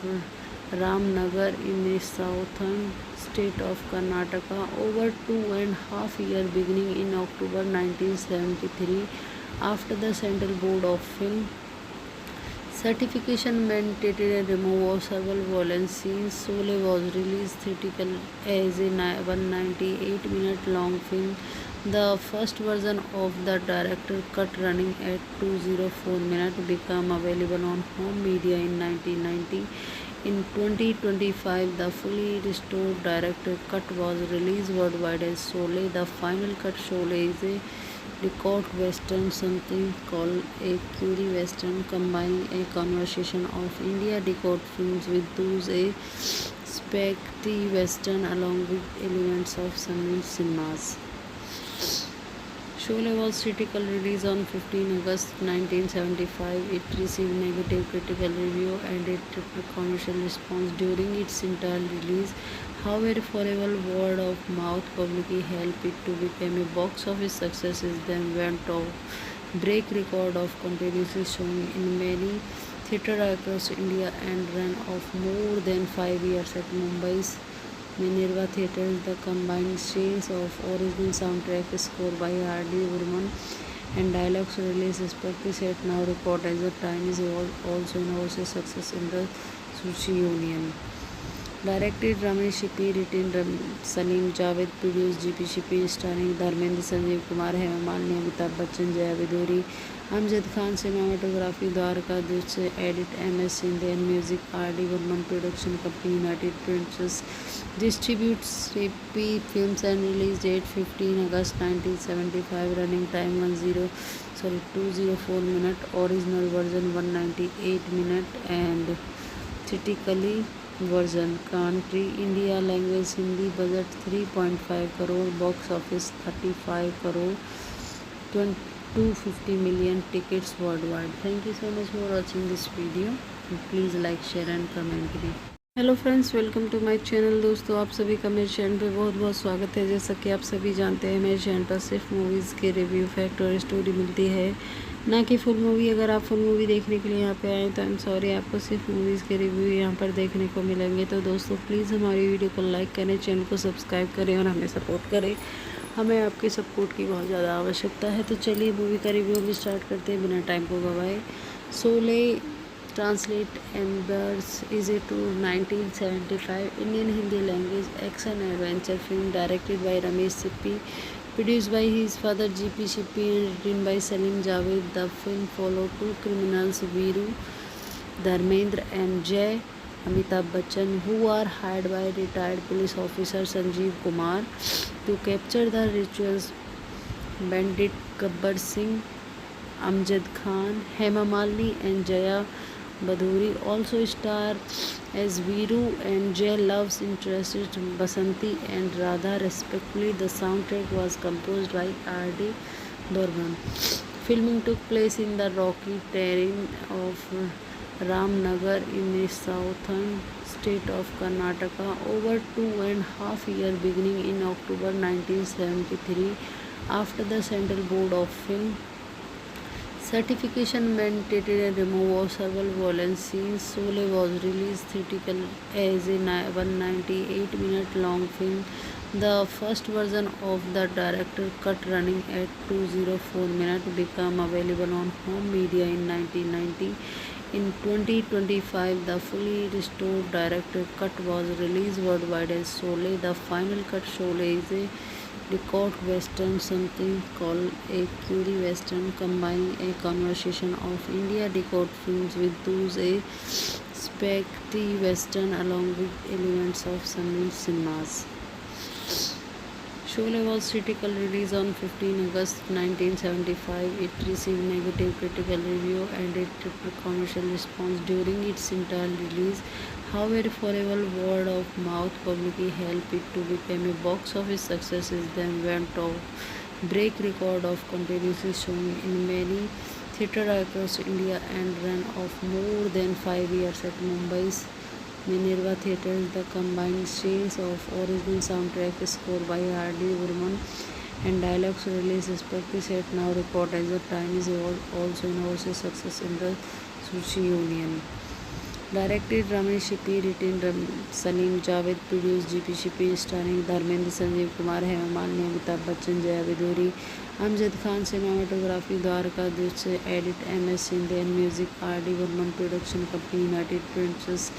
Ramnagar in the southern state of Karnataka over 2.5 years beginning in October 1973. After the Central Board of Film Certification mandated a removal of several violent scenes, Sole was released theatrically as a 198-minute long film. The first version of the director cut, running at 204 minutes, became available on home media in 1990. In 2025, the fully restored director cut was released worldwide as Sole. The final cut, Sole, is a record western, something called a Curie western, combining a conversation of India record films with those a spaghetti western along with elements of Sunny cinemas. Sholay was critical release on 15 August 1975. It received negative critical review and a commercial response during its entire release. However, forever word of mouth publicly helped it to become a box office success. It then went on break record of continuously showing in many theatres across India and ran of more than 5 years at Mumbai's Minerva Theatres. The combined strains of original soundtrack score by R.D. Burman and dialogues release respectively set now record as the Chinese also enormous success in the Sushi Union. Directed Ramesh Shippy, written Salim Javed, produced GP Shippy, starring Dharmendra, Sanjeev Kumar, Hema Malini, Amitabh Bachchan, Jaya Viduri, Amjad Khan. Cinematography Dwarkadhish, edit MS Sindhi and music R.D. Burman. Production company United Pictures distributes Shippy Films and release date 15 August 1975. Running time 204 minute. Original version 198 minute and theatrically version. Country India. Language Hindi. Budget 3.5 crore. Box office 35 crore. 250 million tickets worldwide. Thank you so much for watching this video. Please like, share and comment me. Hello friends, welcome to my channel. दोस्तों, आप सभी का मेरे channel पे बहुत बहुत स्वागत है। जैसा कि आप सभी जानते हैं, मेरे चैनल पर सिर्फ मूवीज़ के रिव्यू, फैक्ट और स्टोरी मिलती है, ना कि फुल मूवी। अगर आप फुल मूवी देखने के लिए यहाँ पे आएँ तो आई एम सॉरी, आपको सिर्फ मूवीज़ के रिव्यू यहाँ पर देखने को मिलेंगे। तो दोस्तों, प्लीज़ हमारी वीडियो को लाइक करें, चैनल को सब्सक्राइब करें और हमें सपोर्ट करें। हमें आपके सपोर्ट की बहुत ज़्यादा आवश्यकता है। तो चलिए मूवी का रिव्यू भी स्टार्ट करते हैं बिना टाइम को गवाए। Sholay Translate Embers is a Tour 1975 Indian Hindi language action adventure film directed by Ramesh Sippy, produced by his father G.P. Sippy and written by Salim Javed. The film followed two criminals, Veeru Dharmendra and Jay Amitabh Bachchan, who are hired by retired police officer Sanjeev Kumar to capture the rituals bandit Gabbar Singh. Amjad Khan, Hema Malini and Jaya Baduri also star as Veeru and Jay love's interests Basanti and Radha respectively. The soundtrack was composed by R.D. Burman. Filming took place in the rocky terrain of Ramnagar in the southern state of Karnataka over 2.5 years beginning in October 1973 after the Central Board of Film Certification mandated a removal of several violent scenes. Sole was released theatrically as a 198-minute long film, the first version of the director cut running at 204 minutes, became available on home media in 1990. In 2025, the fully restored director cut was released worldwide as Sole. The final cut Sole is a record western, something called a Curie western, combining a conversation of India record films with those a spaghetti western along with elements of Sunny cinemas. Sholay was critical release on 15 August 1975. It received negative critical review and a triple commercial response during its entire release. However, forever word of mouth publicly helped it to become a box office success. It then went to break record of continuously showing in many theatres across India and ran of more than 5 years at Mumbai's Minerva Theatres. The combined strains of original soundtrack score by R.D. Burman and dialogues release respectively set now record as a Chinese also an overseas success in the Sushi Union. Directed Ramesh Sippy, written Salim Javed, produced G.P. Sippy, starring Dharmendra, Sanjeev Kumar, Hema Malini, Amitabh Bachchan, Jaya Baduri, Amjad Khan. Cinematography Dwarka Dushe, edit MS Shinde, and music R.D. Burman. Production company United Pictures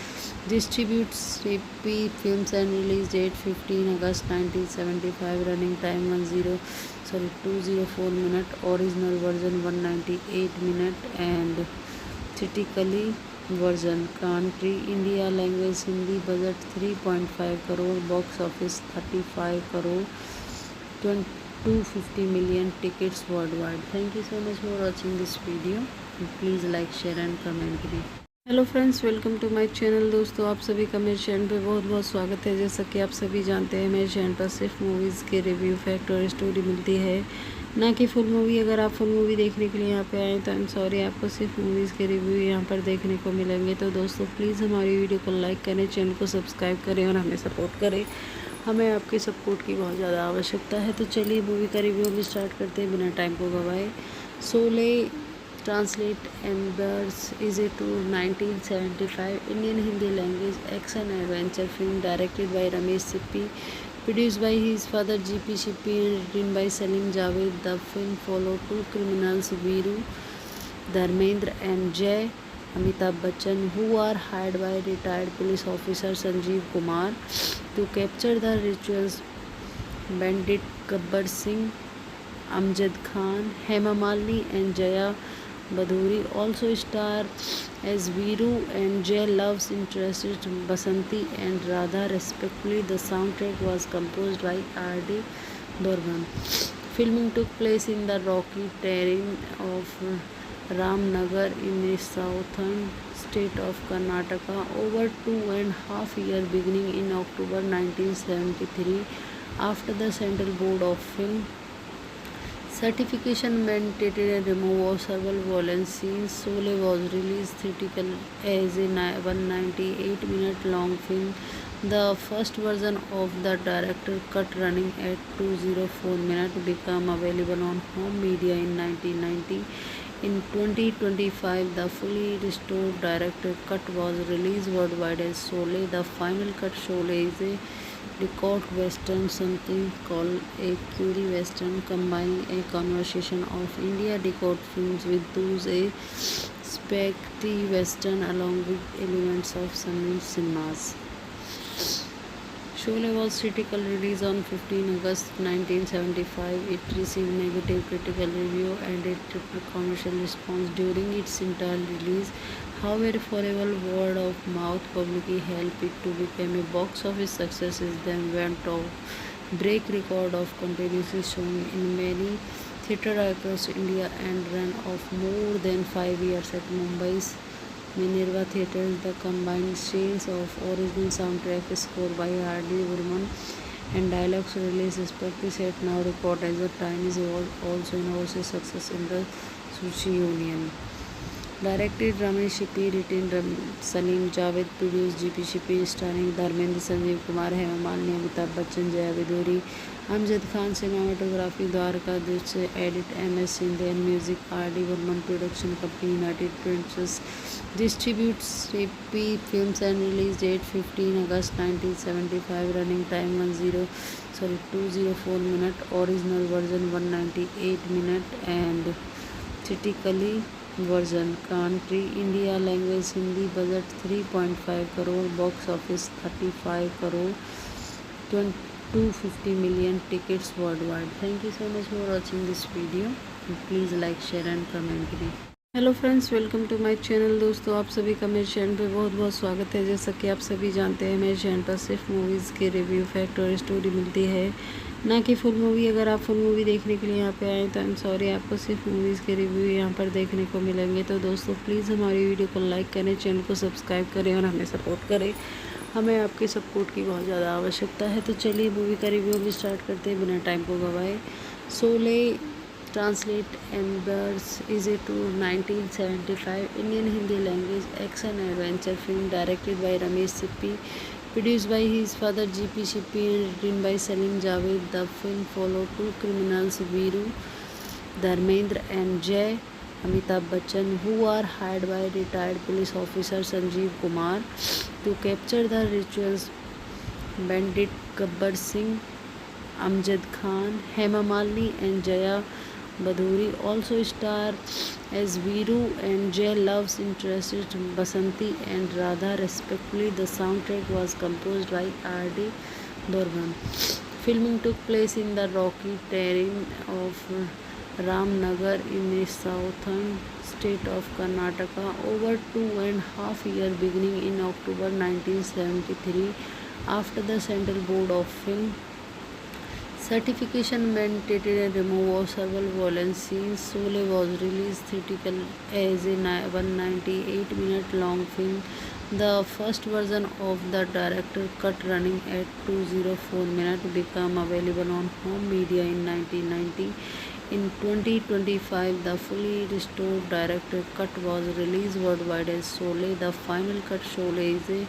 distributes Sippy Films and release date 15 August 1975. Running time 204 minutes. Original version 198 minutes and theatrically version country India language Hindi, budget 3.5 crore, box office 35 crore, 250 million tickets worldwide. Thank you so much for watching this video. Please like, share and comment me. Hello friends, welcome to my channel. दोस्तों, आप सभी का मेरे channel पे बहुत बहुत स्वागत है। जैसा कि आप सभी जानते हैं, मेरे चैनल पर सिर्फ मूवीज़ के रिव्यू, फैक्ट और स्टोरी मिलती है, ना कि फुल मूवी। अगर आप फुल मूवी देखने के लिए यहाँ पे आए तो आई एम सॉरी, आपको सिर्फ मूवीज़ के रिव्यू यहाँ पर देखने को मिलेंगे। तो दोस्तों, प्लीज़ हमारी वीडियो को लाइक करें, चैनल को सब्सक्राइब करें और हमें सपोर्ट करें। हमें आपके सपोर्ट की बहुत ज़्यादा आवश्यकता है। तो चलिए मूवी का रिव्यू भी स्टार्ट करते हैं बिना टाइम को गवाए। सोले Translate Embers is a Tour 1975 Indian Hindi language action adventure film directed by Ramesh Sippy, produced by his father G.P. Sippy and written by Salim Javed. The film followed two criminals, Veeru Dharmendra and Jay Amitabh Bachchan, who are hired by retired police officer Sanjeev Kumar to capture the rituals bandit Gabbar Singh. Amjad Khan, Hema Malini and Jaya Baduri also star as Veeru and Jay love's interests Basanti and Radha respectively. The soundtrack was composed by R.D. Burman. Filming took place in the rocky terrain of Ramnagar in the southern state of Karnataka over 2.5 years beginning in October 1973 after the Central Board of Film Certification mandated a removal of several violent scenes. Sole was released theatrically as a 198-minute long film, the first version of the director cut running at 204 minutes, became available on home media in 1990. In 2025, the fully restored director cut was released worldwide as Sole. The final cut Sole is a record western, something called a Curie western, combining a conversation of India record films with those a spaghetti western along with elements of some cinemas. Sholay was critical release on 15 August 1975. It received negative critical review and a triple commercial response during its entire release. However, forever word of mouth publicly helped it to become a box office success. It then went to break record of continuously showing in many theatres across India and ran of more than 5 years at Mumbai's Minerva Theatres. The combined scenes of original soundtrack score by R.D. Burman and dialogues released respectively set now record as the time is also an overseas success in the Sushi Union. Directed Ramesh Shippy, written Salim Javed, produced GP Shippy, starring Dharmendra, Sanjeev Kumar, Hema Malini, Amitabh Bachchan, Jaya Viduri, Amjad Khan. Cinematography Dwarka Dusche, edit MS Shinde, and music R.D. Burman. Production company United Pictures distributes Shippy Films and release date 15 August 1975. Running time 204 minute. Original version 198 minute and critically version. Country India. Language Hindi. Budget 3.5 crore. Box office 35 crore. 250 million tickets worldwide. Thank you so much for watching this video. Please like, share and comment me. Hello friends, welcome to my channel. दोस्तों, आप सभी का मेरे channel पे बहुत बहुत स्वागत है। जैसा कि आप सभी जानते हैं, मेरे चैनल पर सिर्फ मूवीज़ के रिव्यू, फैक्ट और स्टोरी मिलती है, ना कि फुल मूवी। अगर आप फुल मूवी देखने के लिए यहाँ पे आए तो आई एम सॉरी, आपको सिर्फ मूवीज़ के रिव्यू यहाँ पर देखने को मिलेंगे। तो दोस्तों, प्लीज़ हमारी वीडियो को लाइक करें, चैनल को सब्सक्राइब करें और हमें सपोर्ट करें। हमें आपके सपोर्ट की बहुत ज़्यादा आवश्यकता है। तो चलिए मूवी का रिव्यू भी स्टार्ट करते हैं बिना टाइम को गवाए। Sholay Translate Embers is a 1975 Indian Hindi language action adventure film directed by Ramesh Sippy, produced by his father G.P. Sippy and written by Salim Javed. The film followed two criminals, Veeru, Dharmendra and Jay Amitabh Bachchan, who are hired by retired police officer Sanjeev Kumar to capture the rituals bandit Gabbar Singh. Amjad Khan, Hema Malini and Jaya Baduri also star as Veeru and Jay love's interests Basanti and Radha respectively. The soundtrack was composed by R.D. Burman. Filming took place in the rocky terrain of Ramnagar in the southern state of Karnataka over 2.5 years, beginning in October 1973. After the Central Board of Film Certification mandated a removal of several violent scenes, Sholay was released theatrically as a 198-minute long film. The first version of the director cut, running at 204 minutes, became available on home media in 1990. In 2025, the fully restored director cut was released worldwide as Sholay. The final cut Sholay is a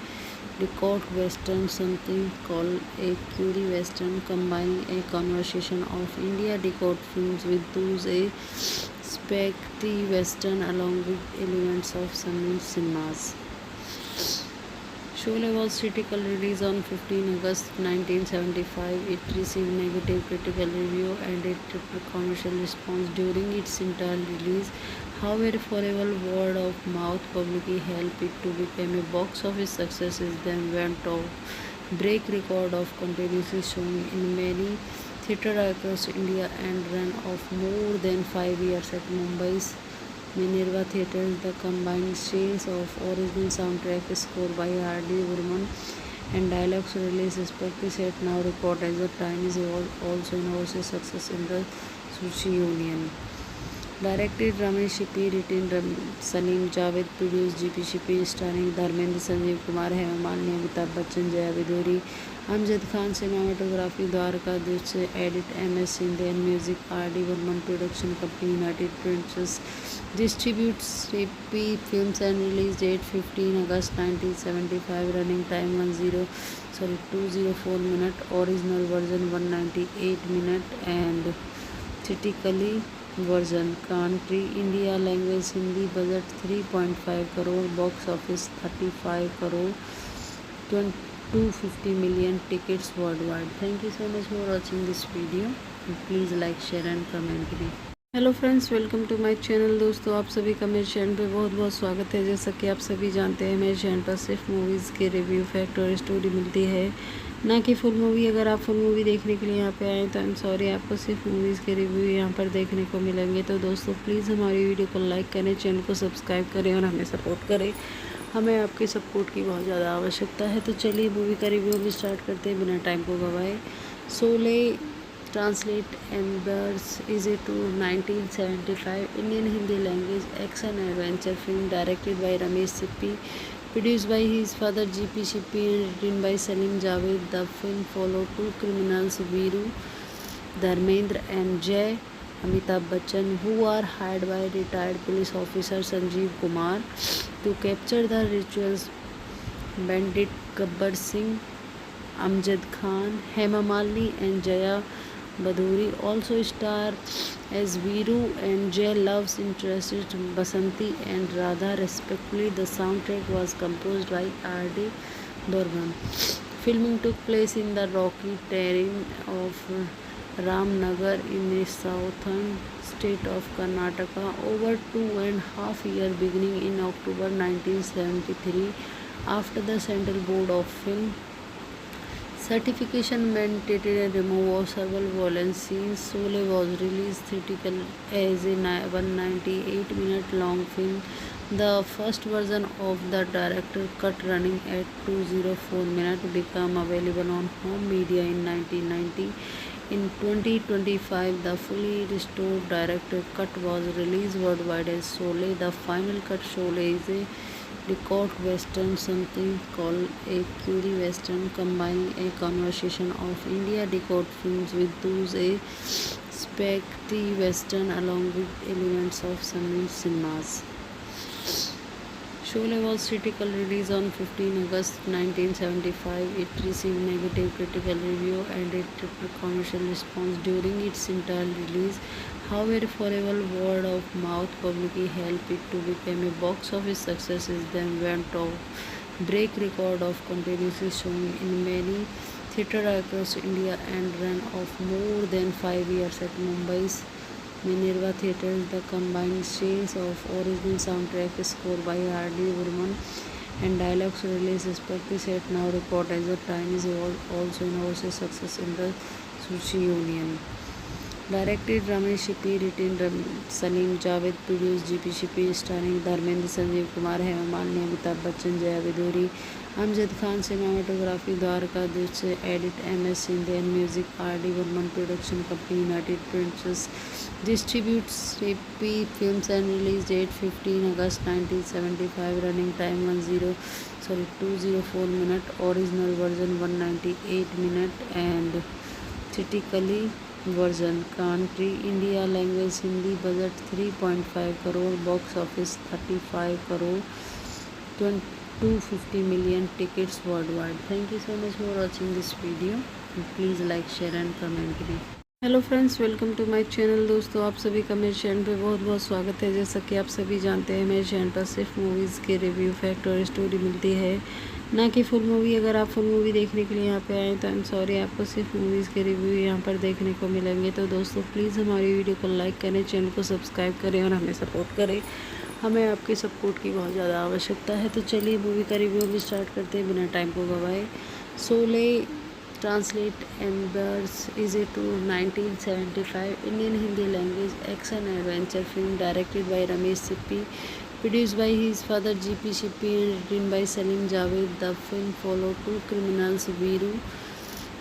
record western, something called a Curie western, combining a conversation of India record films with those a spaghetti western along with elements of some cinemas. Sholay was critical release on 15 August 1975. It received negative critical review and a triple commercial response during its entire release. However, forever word of mouth publicly helped it to become a box office success. It then went to break record of continuously showing in many theatres across India and ran of more than 5 years at Mumbai's Minerva Theatres. The combined scenes of original soundtrack score by R.D. Burman and dialogues released respectively set now record as the time is also an overseas success in the Sushi Union. Directed Ramesh Shippy, written Salim Javed, produced GP Shippy, starring Dharmendra, Sanjeev Kumar, Hema Malini, Amitabh Bachchan, Jaya Viduri, Amjad Khan. Cinematography Dwarka Dusche, edit MS Shinde, and music R.D. Burman. Production company United Pictures distributes Shippy Films and release date 15 August 1975. Running time 204 minute. Original version 198 minute and critically version. Country India. Language Hindi. Budget 3.5 crore. Box office 35 crore. 250 million tickets worldwide. Thank you so much for watching this video. Please like, share and comment me. Hello friends, welcome to my channel. दोस्तों, आप सभी का मेरे channel पे बहुत बहुत स्वागत है। जैसा कि आप सभी जानते हैं, मेरे चैनल पर सिर्फ मूवीज़ के रिव्यू, फैक्ट और स्टोरी मिलती है, ना कि फुल मूवी। अगर आप फुल मूवी देखने के लिए यहाँ पे आए तो आई एम सॉरी, आपको सिर्फ मूवीज़ के रिव्यू यहाँ पर देखने को मिलेंगे। तो दोस्तों, प्लीज़ हमारी वीडियो को लाइक करें, चैनल को सब्सक्राइब करें और हमें सपोर्ट करें। हमें आपके सपोर्ट की बहुत ज़्यादा आवश्यकता है। तो चलिए मूवी का रिव्यू भी स्टार्ट करते हैं बिना टाइम को गवाए। Sholay translate Embers is a 1975 Indian Hindi language action adventure film directed by Ramesh Sippy, produced by his father G.P. Sippy and written by Salim Javed. The film followed two criminals, Veeru Dharmendra and Jay Amitabh Bachchan, who are hired by retired police officer Sanjeev Kumar to capture the rituals bandit Gabbar Singh. Amjad Khan, Hema Malini and Jaya Baduri also star as Veeru and Jay loves interests Basanti and Radha respectively. The soundtrack was composed by R.D. Burman. Filming took place in the rocky terrain of Ramnagar in the southern state of Karnataka over 2.5 years beginning in October 1973 after the Central Board of Film certification mandated a removal of several violent scenes. Sole was released theatrically as a 198-minute long film. The first version of the director cut running at 204 minutes became available on home media in 1990. In 2025, the fully restored director cut was released worldwide as Sole. The final cut Sole is a record western, something called a Curie western, combining a conversation of India record films with those a spaghetti western along with elements of some cinemas. Sholay was critically released on 15 August 1975. It received negative critical review and a triple commercial response during its entire release. However, forever word of mouth publicly helped it to become a box office success. It then went on break record of continuously showing in many theatres across India and ran of more than 5 years at Mumbai's Minerva Theatres. The combined sales of original soundtrack score by R.D. Burman and dialogues release respectively set now record as a Chinese also an overseas success in the Sushi Union. Directed Ramesh Sippy, written Salim Javed, produced G.P. Sippy, starring Dharmendra, Sanjeev Kumar, Hema Malini, Amitabh Bachchan, Jaya Viduri, Amjad Khan. Cinematography Dwarkadhish, edit M.S. Shinde and music R.D. Burman. Production company United Pictures distributes Sippy Films and release date 15 August 1975. Running time 204 minutes. Original version 198 minutes and theatrically version. Country India. Language Hindi. Budget 3.5 crore. Box office 35 crore. 250 million tickets worldwide. Thank you so much for watching this video. Please like, share and comment me. Hello friends, welcome to my channel. दोस्तों, आप सभी का मेरे channel पे बहुत बहुत स्वागत है। जैसा कि आप सभी जानते हैं, मेरे चैनल पर सिर्फ मूवीज़ के रिव्यू, फैक्ट और स्टोरी मिलती है, ना कि फुल मूवी। अगर आप फुल मूवी देखने के लिए यहाँ पे आए तो आई एम सॉरी, आपको सिर्फ मूवीज़ के रिव्यू यहाँ पर देखने को मिलेंगे। तो दोस्तों, प्लीज़ हमारी वीडियो को लाइक करें, चैनल को सब्सक्राइब करें और हमें सपोर्ट करें। हमें आपके सपोर्ट की बहुत ज़्यादा आवश्यकता है। तो चलिए मूवी का रिव्यू भी स्टार्ट करते हैं बिना टाइम को गवाए। Sholay Translate Embers is a 1975 Indian Hindi language action adventure film directed by Ramesh Sippy, produced by his father G.P. Sippy and written by Salim Javed. The film followed two criminals, Veeru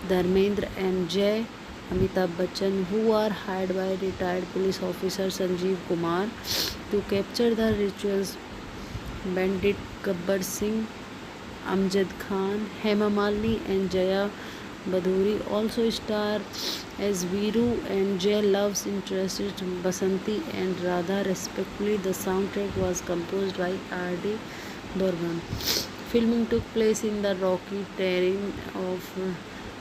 Dharmendra and Jay Amitabh Bachchan, who are hired by retired police officer Sanjeev Kumar to capture the rituals bandit Gabbar Singh. Amjad Khan, Hema Malini and Jaya Baduri also star as Veeru and Jay loves interests Basanti and Radha respectively. The soundtrack was composed by R.D. Burman. Filming took place in the rocky terrain of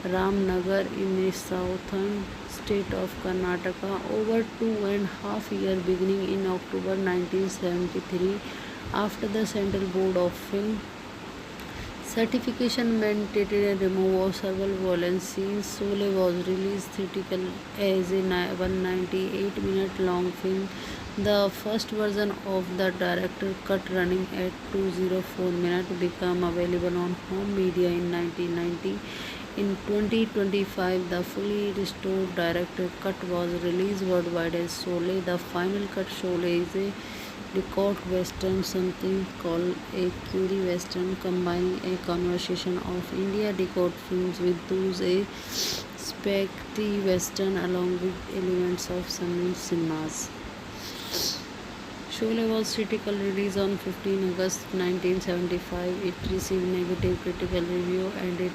Ramnagar in the southern state of Karnataka over 2.5 years beginning in October 1973 after the Central Board of Film Certification mandated a removal of several violence scenes. Sole was released theatrical as a 198-minute long film. The first version of the director cut, running at 204 minutes, became available on home media in 1990. In 2025, the fully restored director cut was released worldwide as Sole. The final cut, Sole, is a Decode Western, something called a Curie Western, combining a conversation of India decode films with those a spaghetti Western along with elements of some cinemas. Sholay was critical release on 15 August 1975. It received negative critical review and a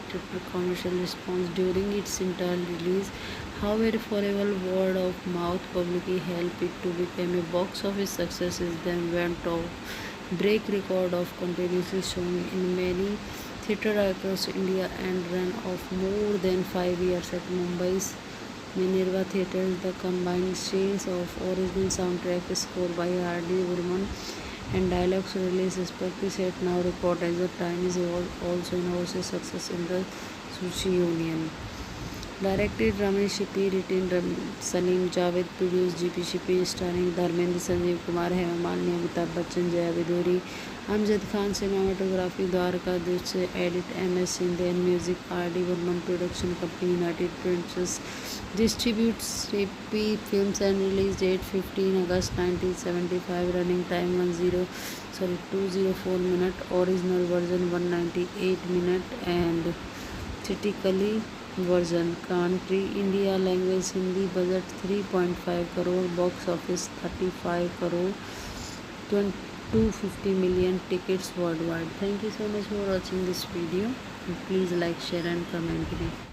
commercial response during its entire release. However, forever word of mouth publicly helped it to become a box office success. It then went on break record of continuously showing in many theatres across India and ran of more than 5 years at Mumbai's Minerva Theatres. The combined scenes of original soundtrack score by R.D. Burman and dialogues released respectively set now record as the time is also an overseas success in the Sushi Union. Directed Ramesh Shippy, written Salim Javed, produced GP Shippy, starring Dharmendra, Sanjeev Kumar, Hema Malini, Amitabh Bachchan, Jaya Viduri, Amjad Khan. Cinematography Dwarka Dusche, edit MS Shinde, and music R.D. Burman. Production company United Pictures distributes Shippy Films and release date 15 August 1975. Running time 204 minutes. Original version 198 minutes and theatrically version. Country India. Language Hindi. Budget 3.5 crore. Box office 35 crore. 250 million tickets worldwide. Thank you so much for watching this video. Please like, share and comment me.